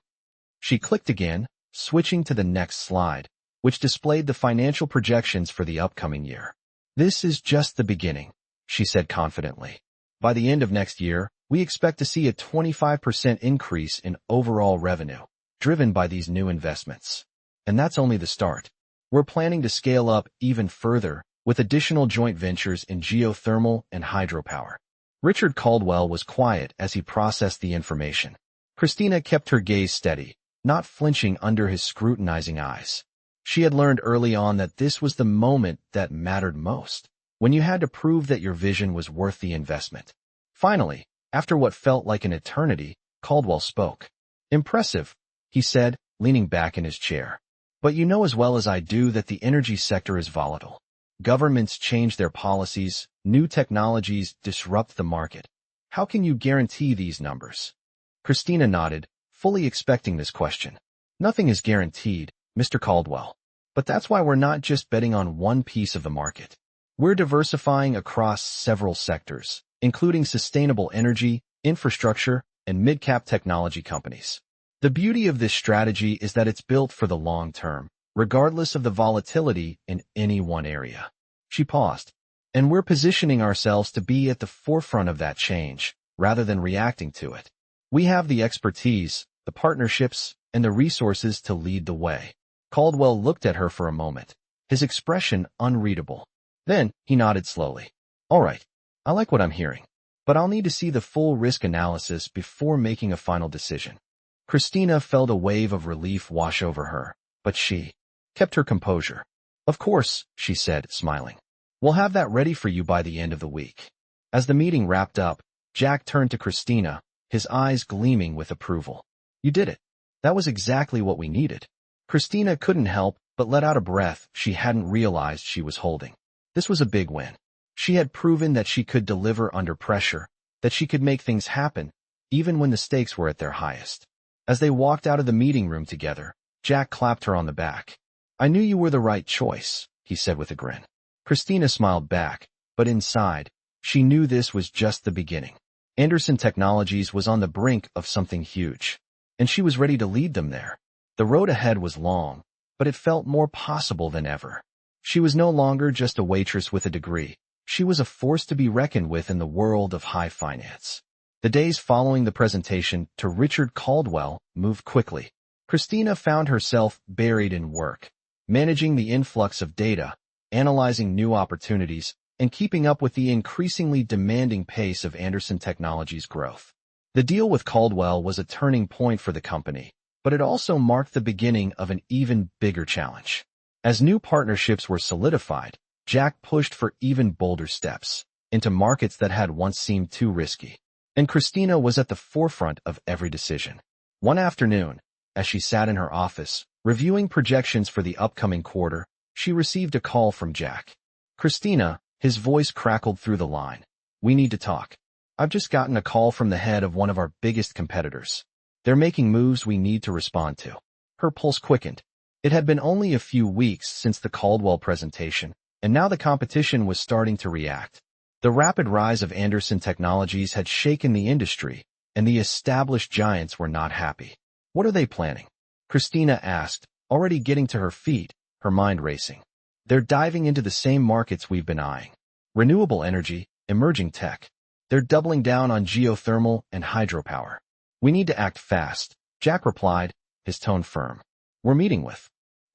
She clicked again, switching to the next slide, which displayed the financial projections for the upcoming year. "This is just the beginning," she said confidently. "By the end of next year, we expect to see a 25% increase in overall revenue, driven by these new investments. And that's only the start. We're planning to scale up even further with additional joint ventures in geothermal and hydropower." Richard Caldwell was quiet as he processed the information. Christina kept her gaze steady, not flinching under his scrutinizing eyes. She had learned early on that this was the moment that mattered most, when you had to prove that your vision was worth the investment. Finally, after what felt like an eternity, Caldwell spoke. "Impressive," he said, leaning back in his chair. "But you know as well as I do that the energy sector is volatile. Governments change their policies, new technologies disrupt the market. How can you guarantee these numbers?" Christina nodded, fully expecting this question. "Nothing is guaranteed, Mr. Caldwell. But that's why we're not just betting on one piece of the market. We're diversifying across several sectors, including sustainable energy, infrastructure, and mid-cap technology companies. The beauty of this strategy is that it's built for the long term, regardless of the volatility in any one area." She paused. "And we're positioning ourselves to be at the forefront of that change, rather than reacting to it. We have the expertise, the partnerships, and the resources to lead the way." Caldwell looked at her for a moment, his expression unreadable. Then he nodded slowly. "All right, I like what I'm hearing, but I'll need to see the full risk analysis before making a final decision." Christina felt a wave of relief wash over her, but she kept her composure. "Of course," she said, smiling. "We'll have that ready for you by the end of the week." As the meeting wrapped up, Jack turned to Christina, his eyes gleaming with approval. "You did it. That was exactly what we needed." Christina couldn't help but let out a breath she hadn't realized she was holding. This was a big win. She had proven that she could deliver under pressure, that she could make things happen, even when the stakes were at their highest. As they walked out of the meeting room together, Jack clapped her on the back. "I knew you were the right choice," he said with a grin. Christina smiled back, but inside, she knew this was just the beginning. Anderson Technologies was on the brink of something huge, and she was ready to lead them there. The road ahead was long, but it felt more possible than ever. She was no longer just a waitress with a degree. She was a force to be reckoned with in the world of high finance. The days following the presentation to Richard Caldwell moved quickly. Christina found herself buried in work, managing the influx of data, analyzing new opportunities, and keeping up with the increasingly demanding pace of Anderson Technologies' growth. The deal with Caldwell was a turning point for the company, but it also marked the beginning of an even bigger challenge. As new partnerships were solidified, Jack pushed for even bolder steps. into markets that had once seemed too risky. And Christina was at the forefront of every decision. One afternoon, as she sat in her office, reviewing projections for the upcoming quarter, she received a call from Jack. "Christina," his voice crackled through the line. "We need to talk. I've just gotten a call from the head of one of our biggest competitors. They're making moves we need to respond to." Her pulse quickened. It had been only a few weeks since the Caldwell presentation, and now the competition was starting to react. The rapid rise of Anderson Technologies had shaken the industry, and the established giants were not happy. "What are they planning?" Christina asked, already getting to her feet, her mind racing. "They're diving into the same markets we've been eyeing. Renewable energy, emerging tech. They're doubling down on geothermal and hydropower. We need to act fast," Jack replied, his tone firm. "We're meeting with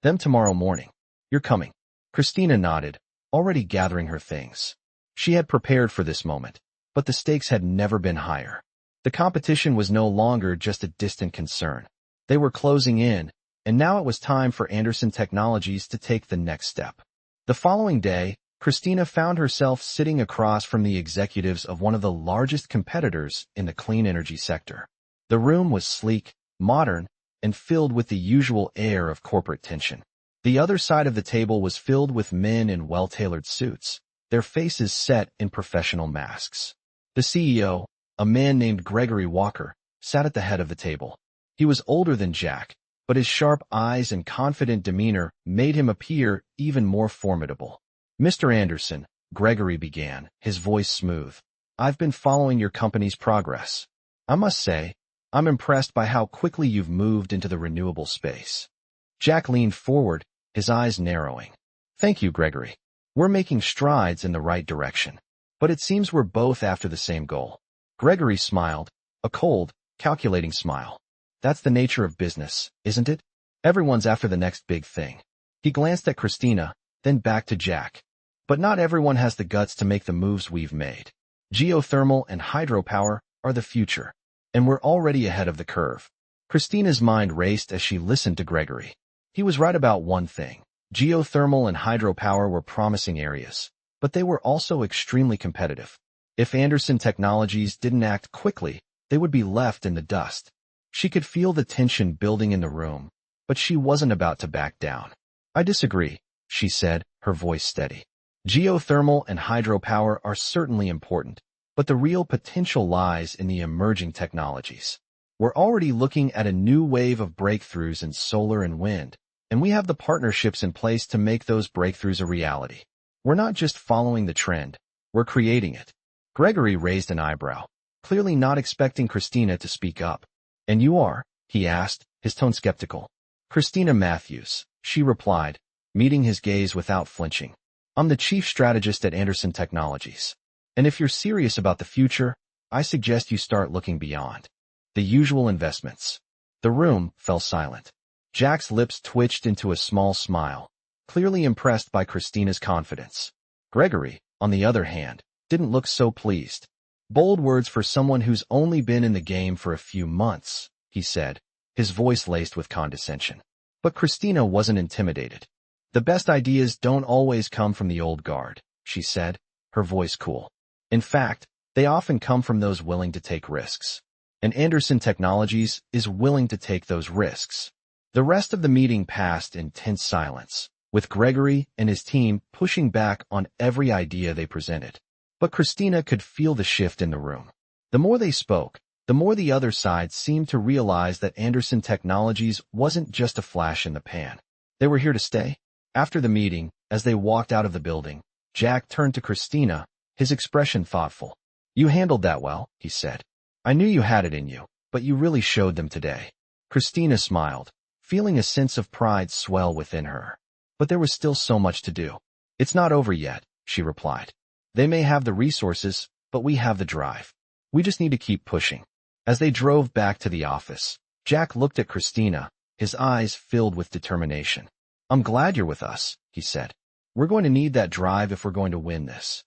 them tomorrow morning. You're coming." Christina nodded, already gathering her things. She had prepared for this moment, but the stakes had never been higher. The competition was no longer just a distant concern. They were closing in, and now it was time for Anderson Technologies to take the next step. The following day, Christina found herself sitting across from the executives of one of the largest competitors in the clean energy sector. The room was sleek, modern, and filled with the usual air of corporate tension. The other side of the table was filled with men in well-tailored suits, their faces set in professional masks. The CEO, a man named Gregory Walker, sat at the head of the table. He was older than Jack, but his sharp eyes and confident demeanor made him appear even more formidable. "Mr. Anderson," Gregory began, his voice smooth, "I've been following your company's progress. I must say, I'm impressed by how quickly you've moved into the renewable space." Jack leaned forward, his eyes narrowing. "Thank you, Gregory. We're making strides in the right direction. But it seems we're both after the same goal." Gregory smiled, a cold, calculating smile. "That's the nature of business, isn't it? Everyone's after the next big thing." He glanced at Christina, then back to Jack. "But not everyone has the guts to make the moves we've made. Geothermal and hydropower are the future, and we're already ahead of the curve." Christina's mind raced as she listened to Gregory. He was right about one thing. Geothermal and hydropower were promising areas, but they were also extremely competitive. If Anderson Technologies didn't act quickly, they would be left in the dust. She could feel the tension building in the room, but she wasn't about to back down. "I disagree," she said, her voice steady. "Geothermal and hydropower are certainly important, but the real potential lies in the emerging technologies. We're already looking at a new wave of breakthroughs in solar and wind, and we have the partnerships in place to make those breakthroughs a reality. We're not just following the trend, we're creating it." Gregory raised an eyebrow, clearly not expecting Christina to speak up. "And you are?" he asked, his tone skeptical. "Christina Matthews," she replied, meeting his gaze without flinching. "I'm the chief strategist at Anderson Technologies. And if you're serious about the future, I suggest you start looking beyond the usual investments." The room fell silent. Jack's lips twitched into a small smile, clearly impressed by Christina's confidence. Gregory, on the other hand, didn't look so pleased. "Bold words for someone who's only been in the game for a few months," he said, his voice laced with condescension. But Christina wasn't intimidated. "The best ideas don't always come from the old guard," she said, her voice cool. "In fact, they often come from those willing to take risks. And Anderson Technologies is willing to take those risks." The rest of the meeting passed in tense silence, with Gregory and his team pushing back on every idea they presented. But Christina could feel the shift in the room. The more they spoke, the more the other side seemed to realize that Anderson Technologies wasn't just a flash in the pan. They were here to stay. After the meeting, as they walked out of the building, Jack turned to Christina, his expression thoughtful. "You handled that well," he said. "I knew you had it in you, but you really showed them today." Christina smiled, feeling a sense of pride swell within her. But there was still so much to do. "It's not over yet," she replied. "They may have the resources, but we have the drive. We just need to keep pushing." As they drove back to the office, Jack looked at Christina, his eyes filled with determination. "I'm glad you're with us," he said. "We're going to need that drive if we're going to win this."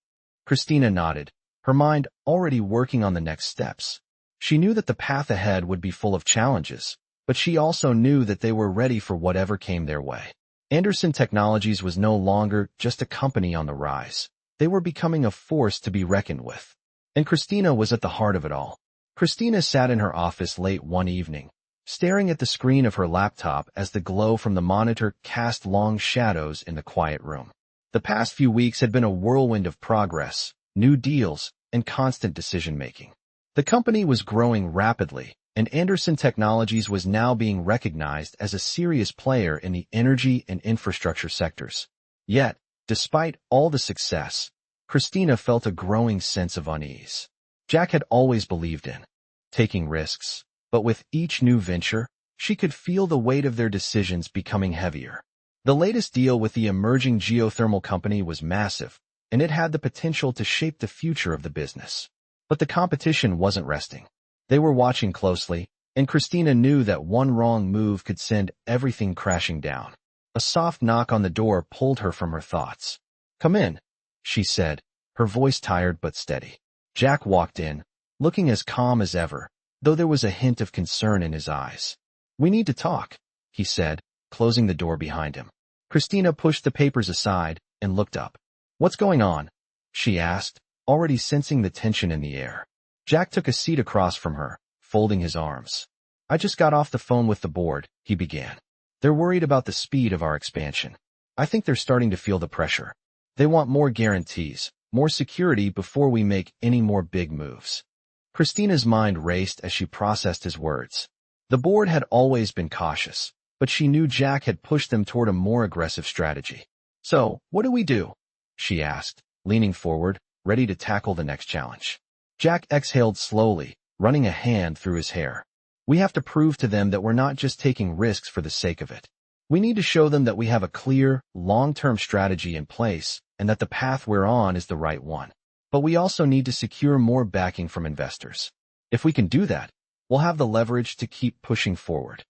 Christina nodded, her mind already working on the next steps. She knew that the path ahead would be full of challenges, but she also knew that they were ready for whatever came their way. Anderson Technologies was no longer just a company on the rise. They were becoming a force to be reckoned with. And Christina was at the heart of it all. Christina sat in her office late one evening, staring at the screen of her laptop as the glow from the monitor cast long shadows in the quiet room. The past few weeks had been a whirlwind of progress, new deals, and constant decision-making. The company was growing rapidly, and Anderson Technologies was now being recognized as a serious player in the energy and infrastructure sectors. Yet, despite all the success, Christina felt a growing sense of unease. Jack had always believed in taking risks, but with each new venture, she could feel the weight of their decisions becoming heavier. The latest deal with the emerging geothermal company was massive, and it had the potential to shape the future of the business. But the competition wasn't resting. They were watching closely, and Christina knew that one wrong move could send everything crashing down. A soft knock on the door pulled her from her thoughts. "Come in," she said, her voice tired but steady. Jack walked in, looking as calm as ever, though there was a hint of concern in his eyes. "We need to talk," he said, closing the door behind him. Christina pushed the papers aside and looked up. "What's going on?" she asked, already sensing the tension in the air. Jack took a seat across from her, folding his arms. "I just got off the phone with the board," he began. "They're worried about the speed of our expansion. I think they're starting to feel the pressure. They want more guarantees, more security before we make any more big moves." Christina's mind raced as she processed his words. The board had always been cautious, but she knew Jack had pushed them toward a more aggressive strategy. "So, what do we do?" she asked, leaning forward, ready to tackle the next challenge. Jack exhaled slowly, running a hand through his hair. "We have to prove to them that we're not just taking risks for the sake of it. We need to show them that we have a clear, long-term strategy in place and that the path we're on is the right one. But we also need to secure more backing from investors. If we can do that, we'll have the leverage to keep pushing forward."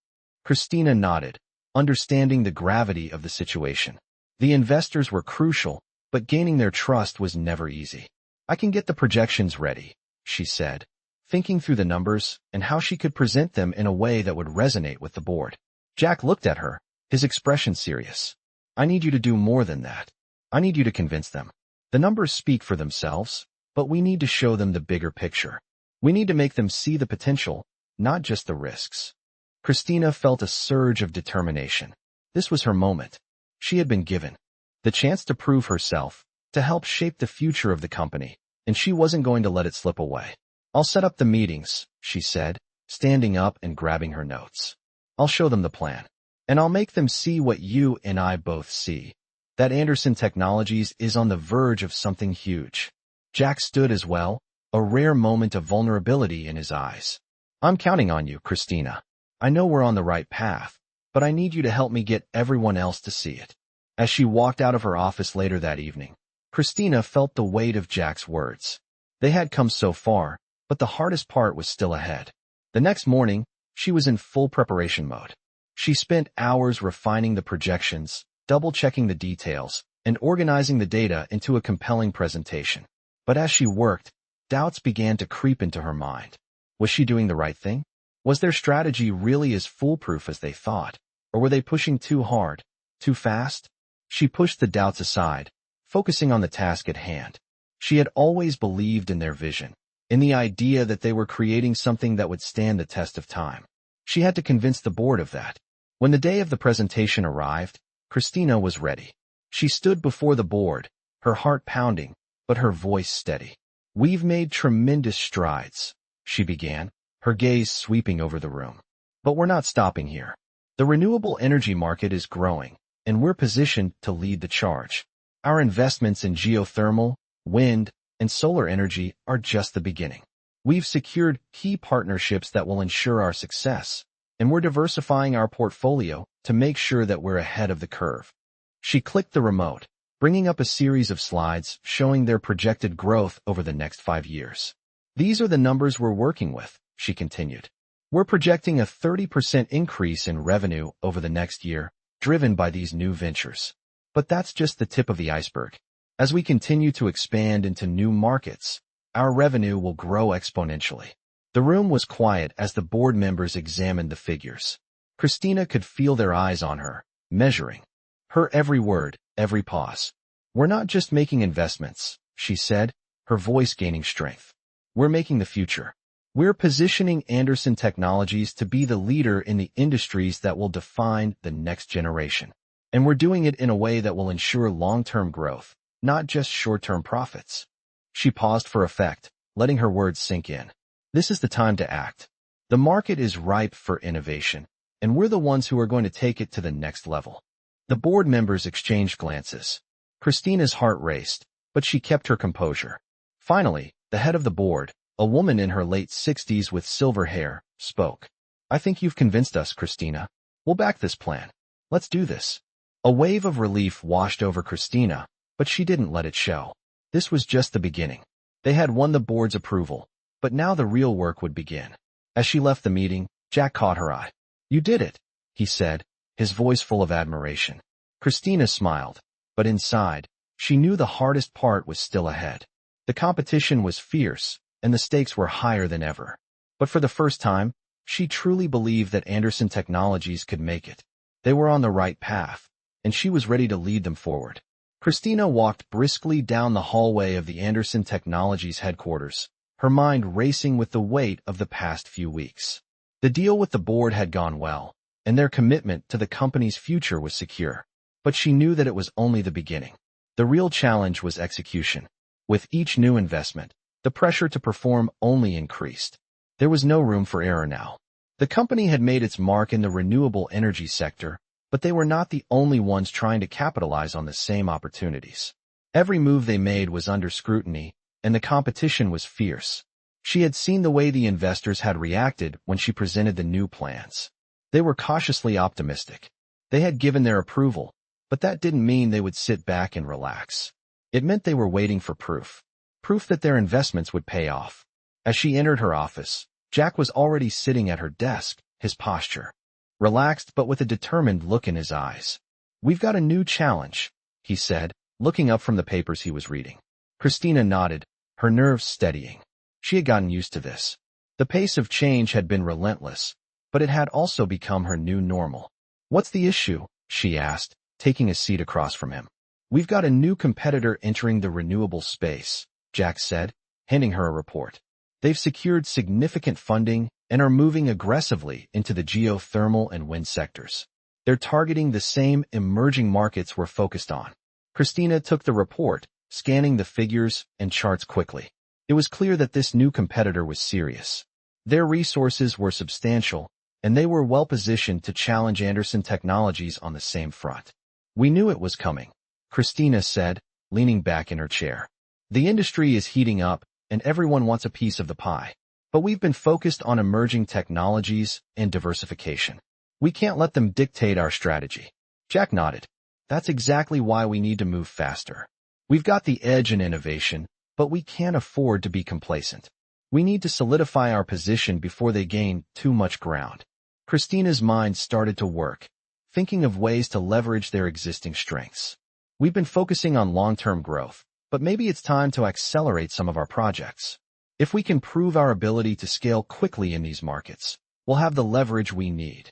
Christina nodded, understanding the gravity of the situation. The investors were crucial, but gaining their trust was never easy. "I can get the projections ready," she said, thinking through the numbers and how she could present them in a way that would resonate with the board. Jack looked at her, his expression serious. "I need you to do more than that. I need you to convince them. The numbers speak for themselves, but we need to show them the bigger picture. We need to make them see the potential, not just the risks." Christina felt a surge of determination. This was her moment. She had been given the chance to prove herself, to help shape the future of the company, and she wasn't going to let it slip away. "I'll set up the meetings," she said, standing up and grabbing her notes. "I'll show them the plan, and I'll make them see what you and I both see, that Anderson Technologies is on the verge of something huge." Jack stood as well, a rare moment of vulnerability in his eyes. "I'm counting on you, Christina. I know we're on the right path, but I need you to help me get everyone else to see it." As she walked out of her office later that evening, Christina felt the weight of Jack's words. They had come so far, but the hardest part was still ahead. The next morning, she was in full preparation mode. She spent hours refining the projections, double-checking the details, and organizing the data into a compelling presentation. But as she worked, doubts began to creep into her mind. Was she doing the right thing? Was their strategy really as foolproof as they thought? Or were they pushing too hard, too fast? She pushed the doubts aside, focusing on the task at hand. She had always believed in their vision, in the idea that they were creating something that would stand the test of time. She had to convince the board of that. When the day of the presentation arrived, Christina was ready. She stood before the board, her heart pounding, but her voice steady. "We've made tremendous strides," she began, her gaze sweeping over the room. "But we're not stopping here. The renewable energy market is growing, and we're positioned to lead the charge. Our investments in geothermal, wind, and solar energy are just the beginning. We've secured key partnerships that will ensure our success, and we're diversifying our portfolio to make sure that we're ahead of the curve." She clicked the remote, bringing up a series of slides showing their projected growth over the next 5 years. "These are the numbers we're working with," she continued. "We're projecting a 30% increase in revenue over the next year, driven by these new ventures. But that's just the tip of the iceberg. As we continue to expand into new markets, our revenue will grow exponentially." The room was quiet as the board members examined the figures. Christina could feel their eyes on her, measuring her every word, every pause. "We're not just making investments," she said, her voice gaining strength. "We're making the future. We're positioning Anderson Technologies to be the leader in the industries that will define the next generation. And we're doing it in a way that will ensure long-term growth, not just short-term profits." She paused for effect, letting her words sink in. This is the time to act. The market is ripe for innovation, and we're the ones who are going to take it to the next level. The board members exchanged glances. Christina's heart raced, but she kept her composure. Finally, the head of the board, a woman in her late 60s with silver hair, spoke. "I think you've convinced us, Christina. We'll back this plan. Let's do this." A wave of relief washed over Christina, but she didn't let it show. This was just the beginning. They had won the board's approval, but now the real work would begin. As she left the meeting, Jack caught her eye. "You did it," he said, his voice full of admiration. Christina smiled, but inside, she knew the hardest part was still ahead. The competition was fierce, and the stakes were higher than ever. But for the first time, she truly believed that Anderson Technologies could make it. They were on the right path, and she was ready to lead them forward. Christina walked briskly down the hallway of the Anderson Technologies headquarters, her mind racing with the weight of the past few weeks. The deal with the board had gone well, and their commitment to the company's future was secure. But she knew that it was only the beginning. The real challenge was execution. With each new investment, the pressure to perform only increased. There was no room for error now. The company had made its mark in the renewable energy sector, but they were not the only ones trying to capitalize on the same opportunities. Every move they made was under scrutiny, and the competition was fierce. She had seen the way the investors had reacted when she presented the new plans. They were cautiously optimistic. They had given their approval, but that didn't mean they would sit back and relax. It meant they were waiting for proof. Proof that their investments would pay off. As she entered her office, Jack was already sitting at her desk, his posture relaxed but with a determined look in his eyes. "We've got a new challenge," he said, looking up from the papers he was reading. Christina nodded, her nerves steadying. She had gotten used to this. The pace of change had been relentless, but it had also become her new normal. "What's the issue?" she asked, taking a seat across from him. "We've got a new competitor entering the renewable space," Jack said, handing her a report. "They've secured significant funding and are moving aggressively into the geothermal and wind sectors. They're targeting the same emerging markets we're focused on." Christina took the report, scanning the figures and charts quickly. It was clear that this new competitor was serious. Their resources were substantial, and they were well-positioned to challenge Anderson Technologies on the same front. "We knew it was coming," Christina said, leaning back in her chair. "The industry is heating up, and everyone wants a piece of the pie. But we've been focused on emerging technologies and diversification. We can't let them dictate our strategy." Jack nodded. "That's exactly why we need to move faster. We've got the edge in innovation, but we can't afford to be complacent. We need to solidify our position before they gain too much ground." Christina's mind started to work, thinking of ways to leverage their existing strengths. "We've been focusing on long-term growth, but maybe it's time to accelerate some of our projects. If we can prove our ability to scale quickly in these markets, we'll have the leverage we need."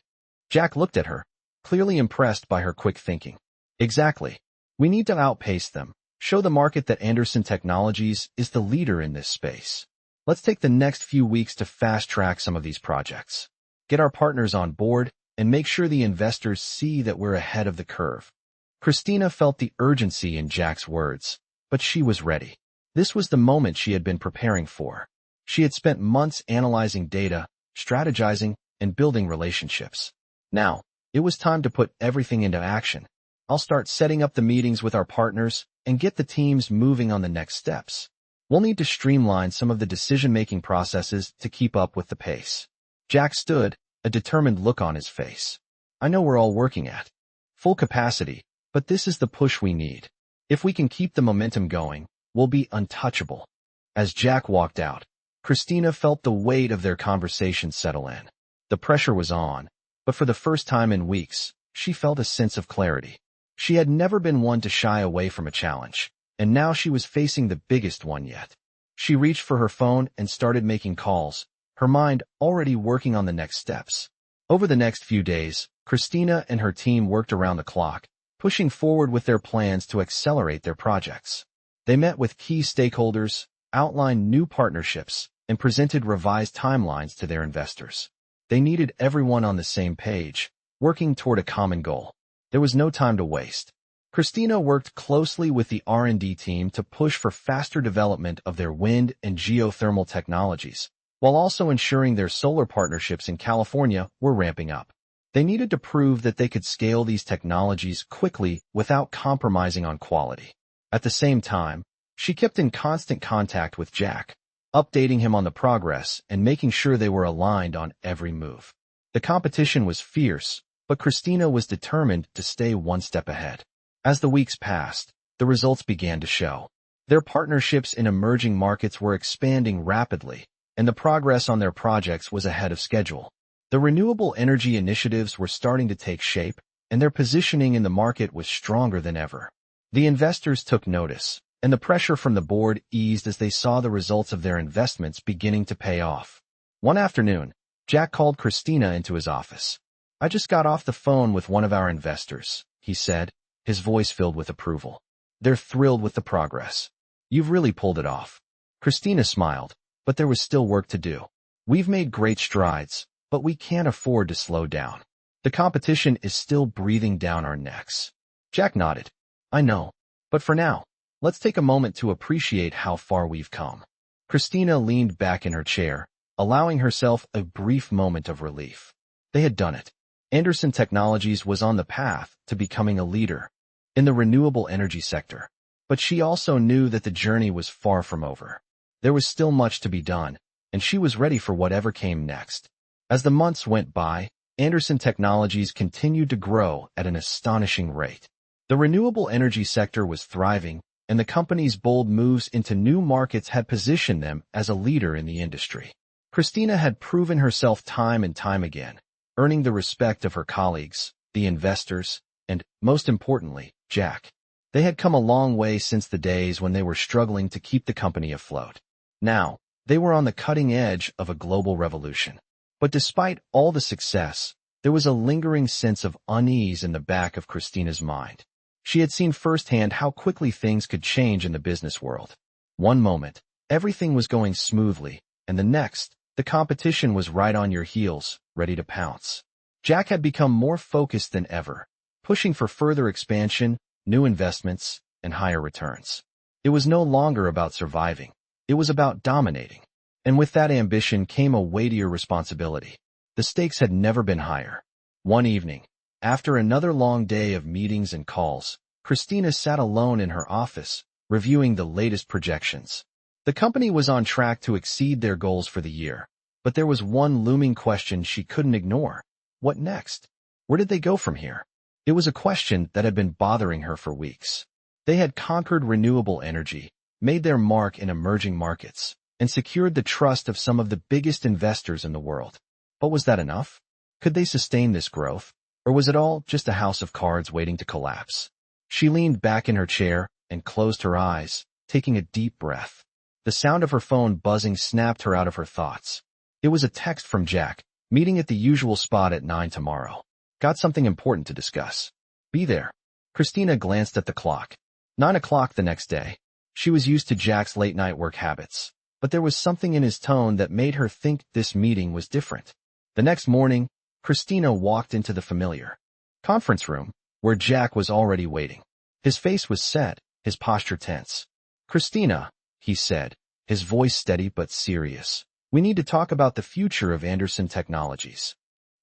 Jack looked at her, clearly impressed by her quick thinking. "Exactly. We need to outpace them, show the market that Anderson Technologies is the leader in this space. Let's take the next few weeks to fast-track some of these projects. Get our partners on board, and make sure the investors see that we're ahead of the curve." Christina felt the urgency in Jack's words, but she was ready. This was the moment she had been preparing for. She had spent months analyzing data, strategizing, and building relationships. Now, it was time to put everything into action. "I'll start setting up the meetings with our partners and get the teams moving on the next steps. We'll need to streamline some of the decision-making processes to keep up with the pace." Jack stood, a determined look on his face. "I know we're all working at full capacity, but this is the push we need. If we can keep the momentum going, we'll be untouchable." As Jack walked out, Christina felt the weight of their conversation settle in. The pressure was on, but for the first time in weeks, she felt a sense of clarity. She had never been one to shy away from a challenge, and now she was facing the biggest one yet. She reached for her phone and started making calls, her mind already working on the next steps. Over the next few days, Christina and her team worked around the clock, pushing forward with their plans to accelerate their projects. They met with key stakeholders, outlined new partnerships, and presented revised timelines to their investors. They needed everyone on the same page, working toward a common goal. There was no time to waste. Christina worked closely with the R&D team to push for faster development of their wind and geothermal technologies, while also ensuring their solar partnerships in California were ramping up. They needed to prove that they could scale these technologies quickly without compromising on quality. At the same time, she kept in constant contact with Jack, updating him on the progress and making sure they were aligned on every move. The competition was fierce, but Christina was determined to stay one step ahead. As the weeks passed, the results began to show. Their partnerships in emerging markets were expanding rapidly, and the progress on their projects was ahead of schedule. The renewable energy initiatives were starting to take shape, and their positioning in the market was stronger than ever. The investors took notice, and the pressure from the board eased as they saw the results of their investments beginning to pay off. One afternoon, Jack called Christina into his office. "I just got off the phone with one of our investors," he said, his voice filled with approval. "They're thrilled with the progress. You've really pulled it off." Christina smiled, but there was still work to do. "We've made great strides, but we can't afford to slow down. The competition is still breathing down our necks." Jack nodded. "I know, but for now, let's take a moment to appreciate how far we've come." Christina leaned back in her chair, allowing herself a brief moment of relief. They had done it. Anderson Technologies was on the path to becoming a leader in the renewable energy sector, but she also knew that the journey was far from over. There was still much to be done, and she was ready for whatever came next. As the months went by, Anderson Technologies continued to grow at an astonishing rate. The renewable energy sector was thriving, and the company's bold moves into new markets had positioned them as a leader in the industry. Christina had proven herself time and time again, earning the respect of her colleagues, the investors, and, most importantly, Jack. They had come a long way since the days when they were struggling to keep the company afloat. Now, they were on the cutting edge of a global revolution. But despite all the success, there was a lingering sense of unease in the back of Christina's mind. She had seen firsthand how quickly things could change in the business world. One moment, everything was going smoothly, and the next, the competition was right on your heels, ready to pounce. Jack had become more focused than ever, pushing for further expansion, new investments, and higher returns. It was no longer about surviving. It was about dominating. And with that ambition came a weightier responsibility. The stakes had never been higher. One evening, after another long day of meetings and calls, Christina sat alone in her office, reviewing the latest projections. The company was on track to exceed their goals for the year, but there was one looming question she couldn't ignore. What next? Where did they go from here? It was a question that had been bothering her for weeks. They had conquered renewable energy, made their mark in emerging markets, and secured the trust of some of the biggest investors in the world. But was that enough? Could they sustain this growth? Or was it all just a house of cards waiting to collapse? She leaned back in her chair and closed her eyes, taking a deep breath. The sound of her phone buzzing snapped her out of her thoughts. It was a text from Jack, meeting at the usual spot at 9 tomorrow. Got something important to discuss. Be there. Christina glanced at the clock. 9 o'clock the next day. She was used to Jack's late-night work habits, but there was something in his tone that made her think this meeting was different. The next morning, Christina walked into the familiar conference room, where Jack was already waiting. His face was set, his posture tense. "Christina," he said, his voice steady but serious, "we need to talk about the future of Anderson Technologies."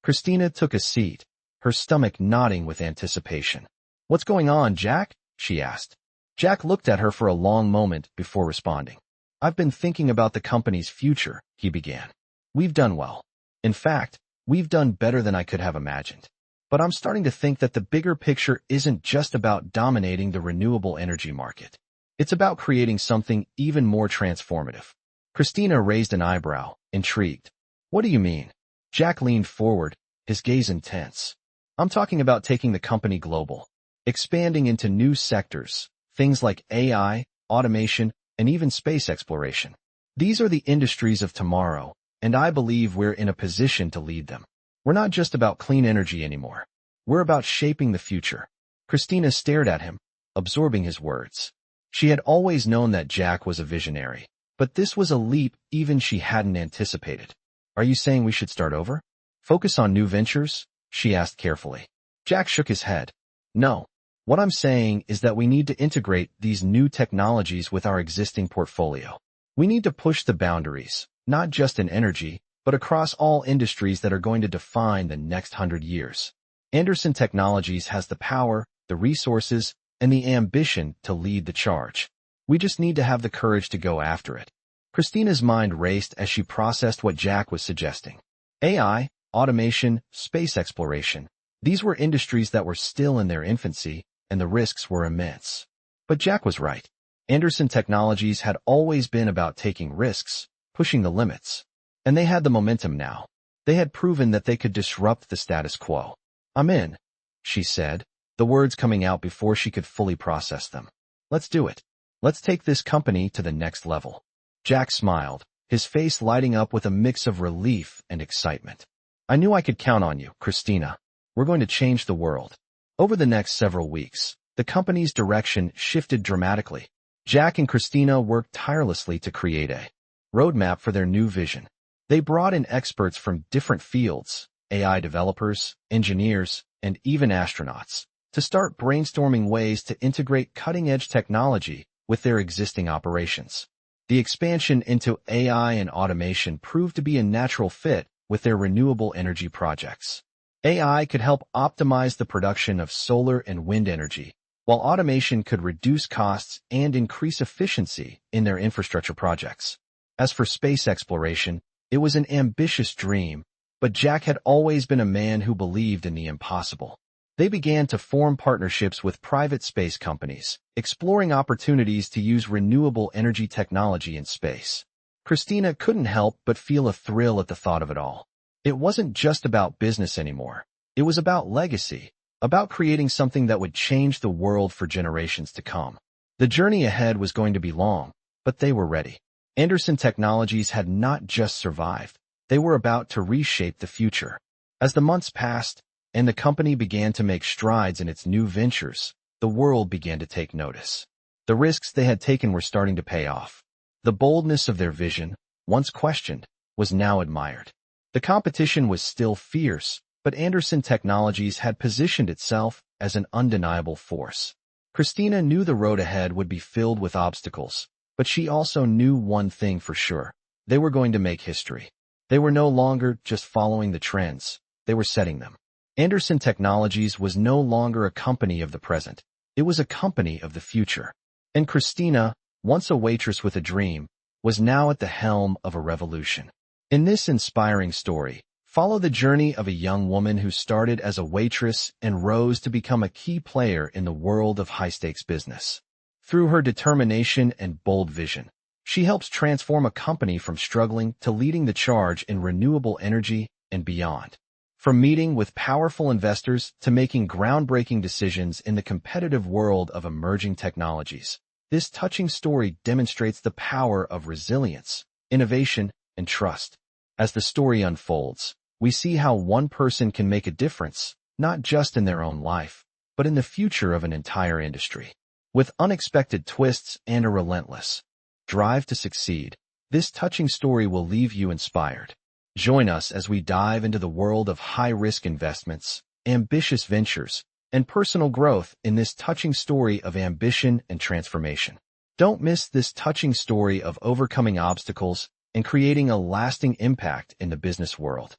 Christina took a seat, her stomach nodding with anticipation. "What's going on, Jack?" she asked. Jack looked at her for a long moment before responding. "I've been thinking about the company's future," he began. "We've done well. In fact, we've done better than I could have imagined. But I'm starting to think that the bigger picture isn't just about dominating the renewable energy market. It's about creating something even more transformative." Christina raised an eyebrow, intrigued. "What do you mean?" Jack leaned forward, his gaze intense. "I'm talking about taking the company global, expanding into new sectors, things like AI, automation, and even space exploration. These are the industries of tomorrow, and I believe we're in a position to lead them. We're not just about clean energy anymore. We're about shaping the future." Christina stared at him, absorbing his words. She had always known that Jack was a visionary, but this was a leap even she hadn't anticipated. Are you saying we should start over? Focus on new ventures? She asked carefully. Jack shook his head. No. What I'm saying is that we need to integrate these new technologies with our existing portfolio. We need to push the boundaries, not just in energy, but across all industries that are going to define the next 100 years. Anderson Technologies has the power, the resources, and the ambition to lead the charge. We just need to have the courage to go after it. Christina's mind raced as she processed what Jack was suggesting. AI, automation, space exploration. These were industries that were still in their infancy, and the risks were immense. But Jack was right. Anderson Technologies had always been about taking risks, pushing the limits. And they had the momentum now. They had proven that they could disrupt the status quo. I'm in, she said, the words coming out before she could fully process them. Let's do it. Let's take this company to the next level. Jack smiled, his face lighting up with a mix of relief and excitement. I knew I could count on you, Christina. We're going to change the world. Over the next several weeks, the company's direction shifted dramatically. Jack and Christina worked tirelessly to create a roadmap for their new vision. They brought in experts from different fields, AI developers, engineers, and even astronauts, to start brainstorming ways to integrate cutting-edge technology with their existing operations. The expansion into AI and automation proved to be a natural fit with their renewable energy projects. AI could help optimize the production of solar and wind energy, while automation could reduce costs and increase efficiency in their infrastructure projects. As for space exploration, it was an ambitious dream, but Jack had always been a man who believed in the impossible. They began to form partnerships with private space companies, exploring opportunities to use renewable energy technology in space. Christina couldn't help but feel a thrill at the thought of it all. It wasn't just about business anymore. It was about legacy, about creating something that would change the world for generations to come. The journey ahead was going to be long, but they were ready. Anderson Technologies had not just survived. They were about to reshape the future. As the months passed, and the company began to make strides in its new ventures, the world began to take notice. The risks they had taken were starting to pay off. The boldness of their vision, once questioned, was now admired. The competition was still fierce, but Anderson Technologies had positioned itself as an undeniable force. Christina knew the road ahead would be filled with obstacles, but she also knew one thing for sure. They were going to make history. They were no longer just following the trends. They were setting them. Anderson Technologies was no longer a company of the present. It was a company of the future. And Christina, once a waitress with a dream, was now at the helm of a revolution. In this inspiring story, follow the journey of a young woman who started as a waitress and rose to become a key player in the world of high-stakes business. Through her determination and bold vision, she helps transform a company from struggling to leading the charge in renewable energy and beyond. From meeting with powerful investors to making groundbreaking decisions in the competitive world of emerging technologies, this touching story demonstrates the power of resilience, innovation, and trust. As the story unfolds, we see how one person can make a difference, not just in their own life, but in the future of an entire industry. With unexpected twists and a relentless drive to succeed, this touching story will leave you inspired. Join us as we dive into the world of high-risk investments, ambitious ventures, and personal growth in this touching story of ambition and transformation. Don't miss this touching story of overcoming obstacles and creating a lasting impact in the business world.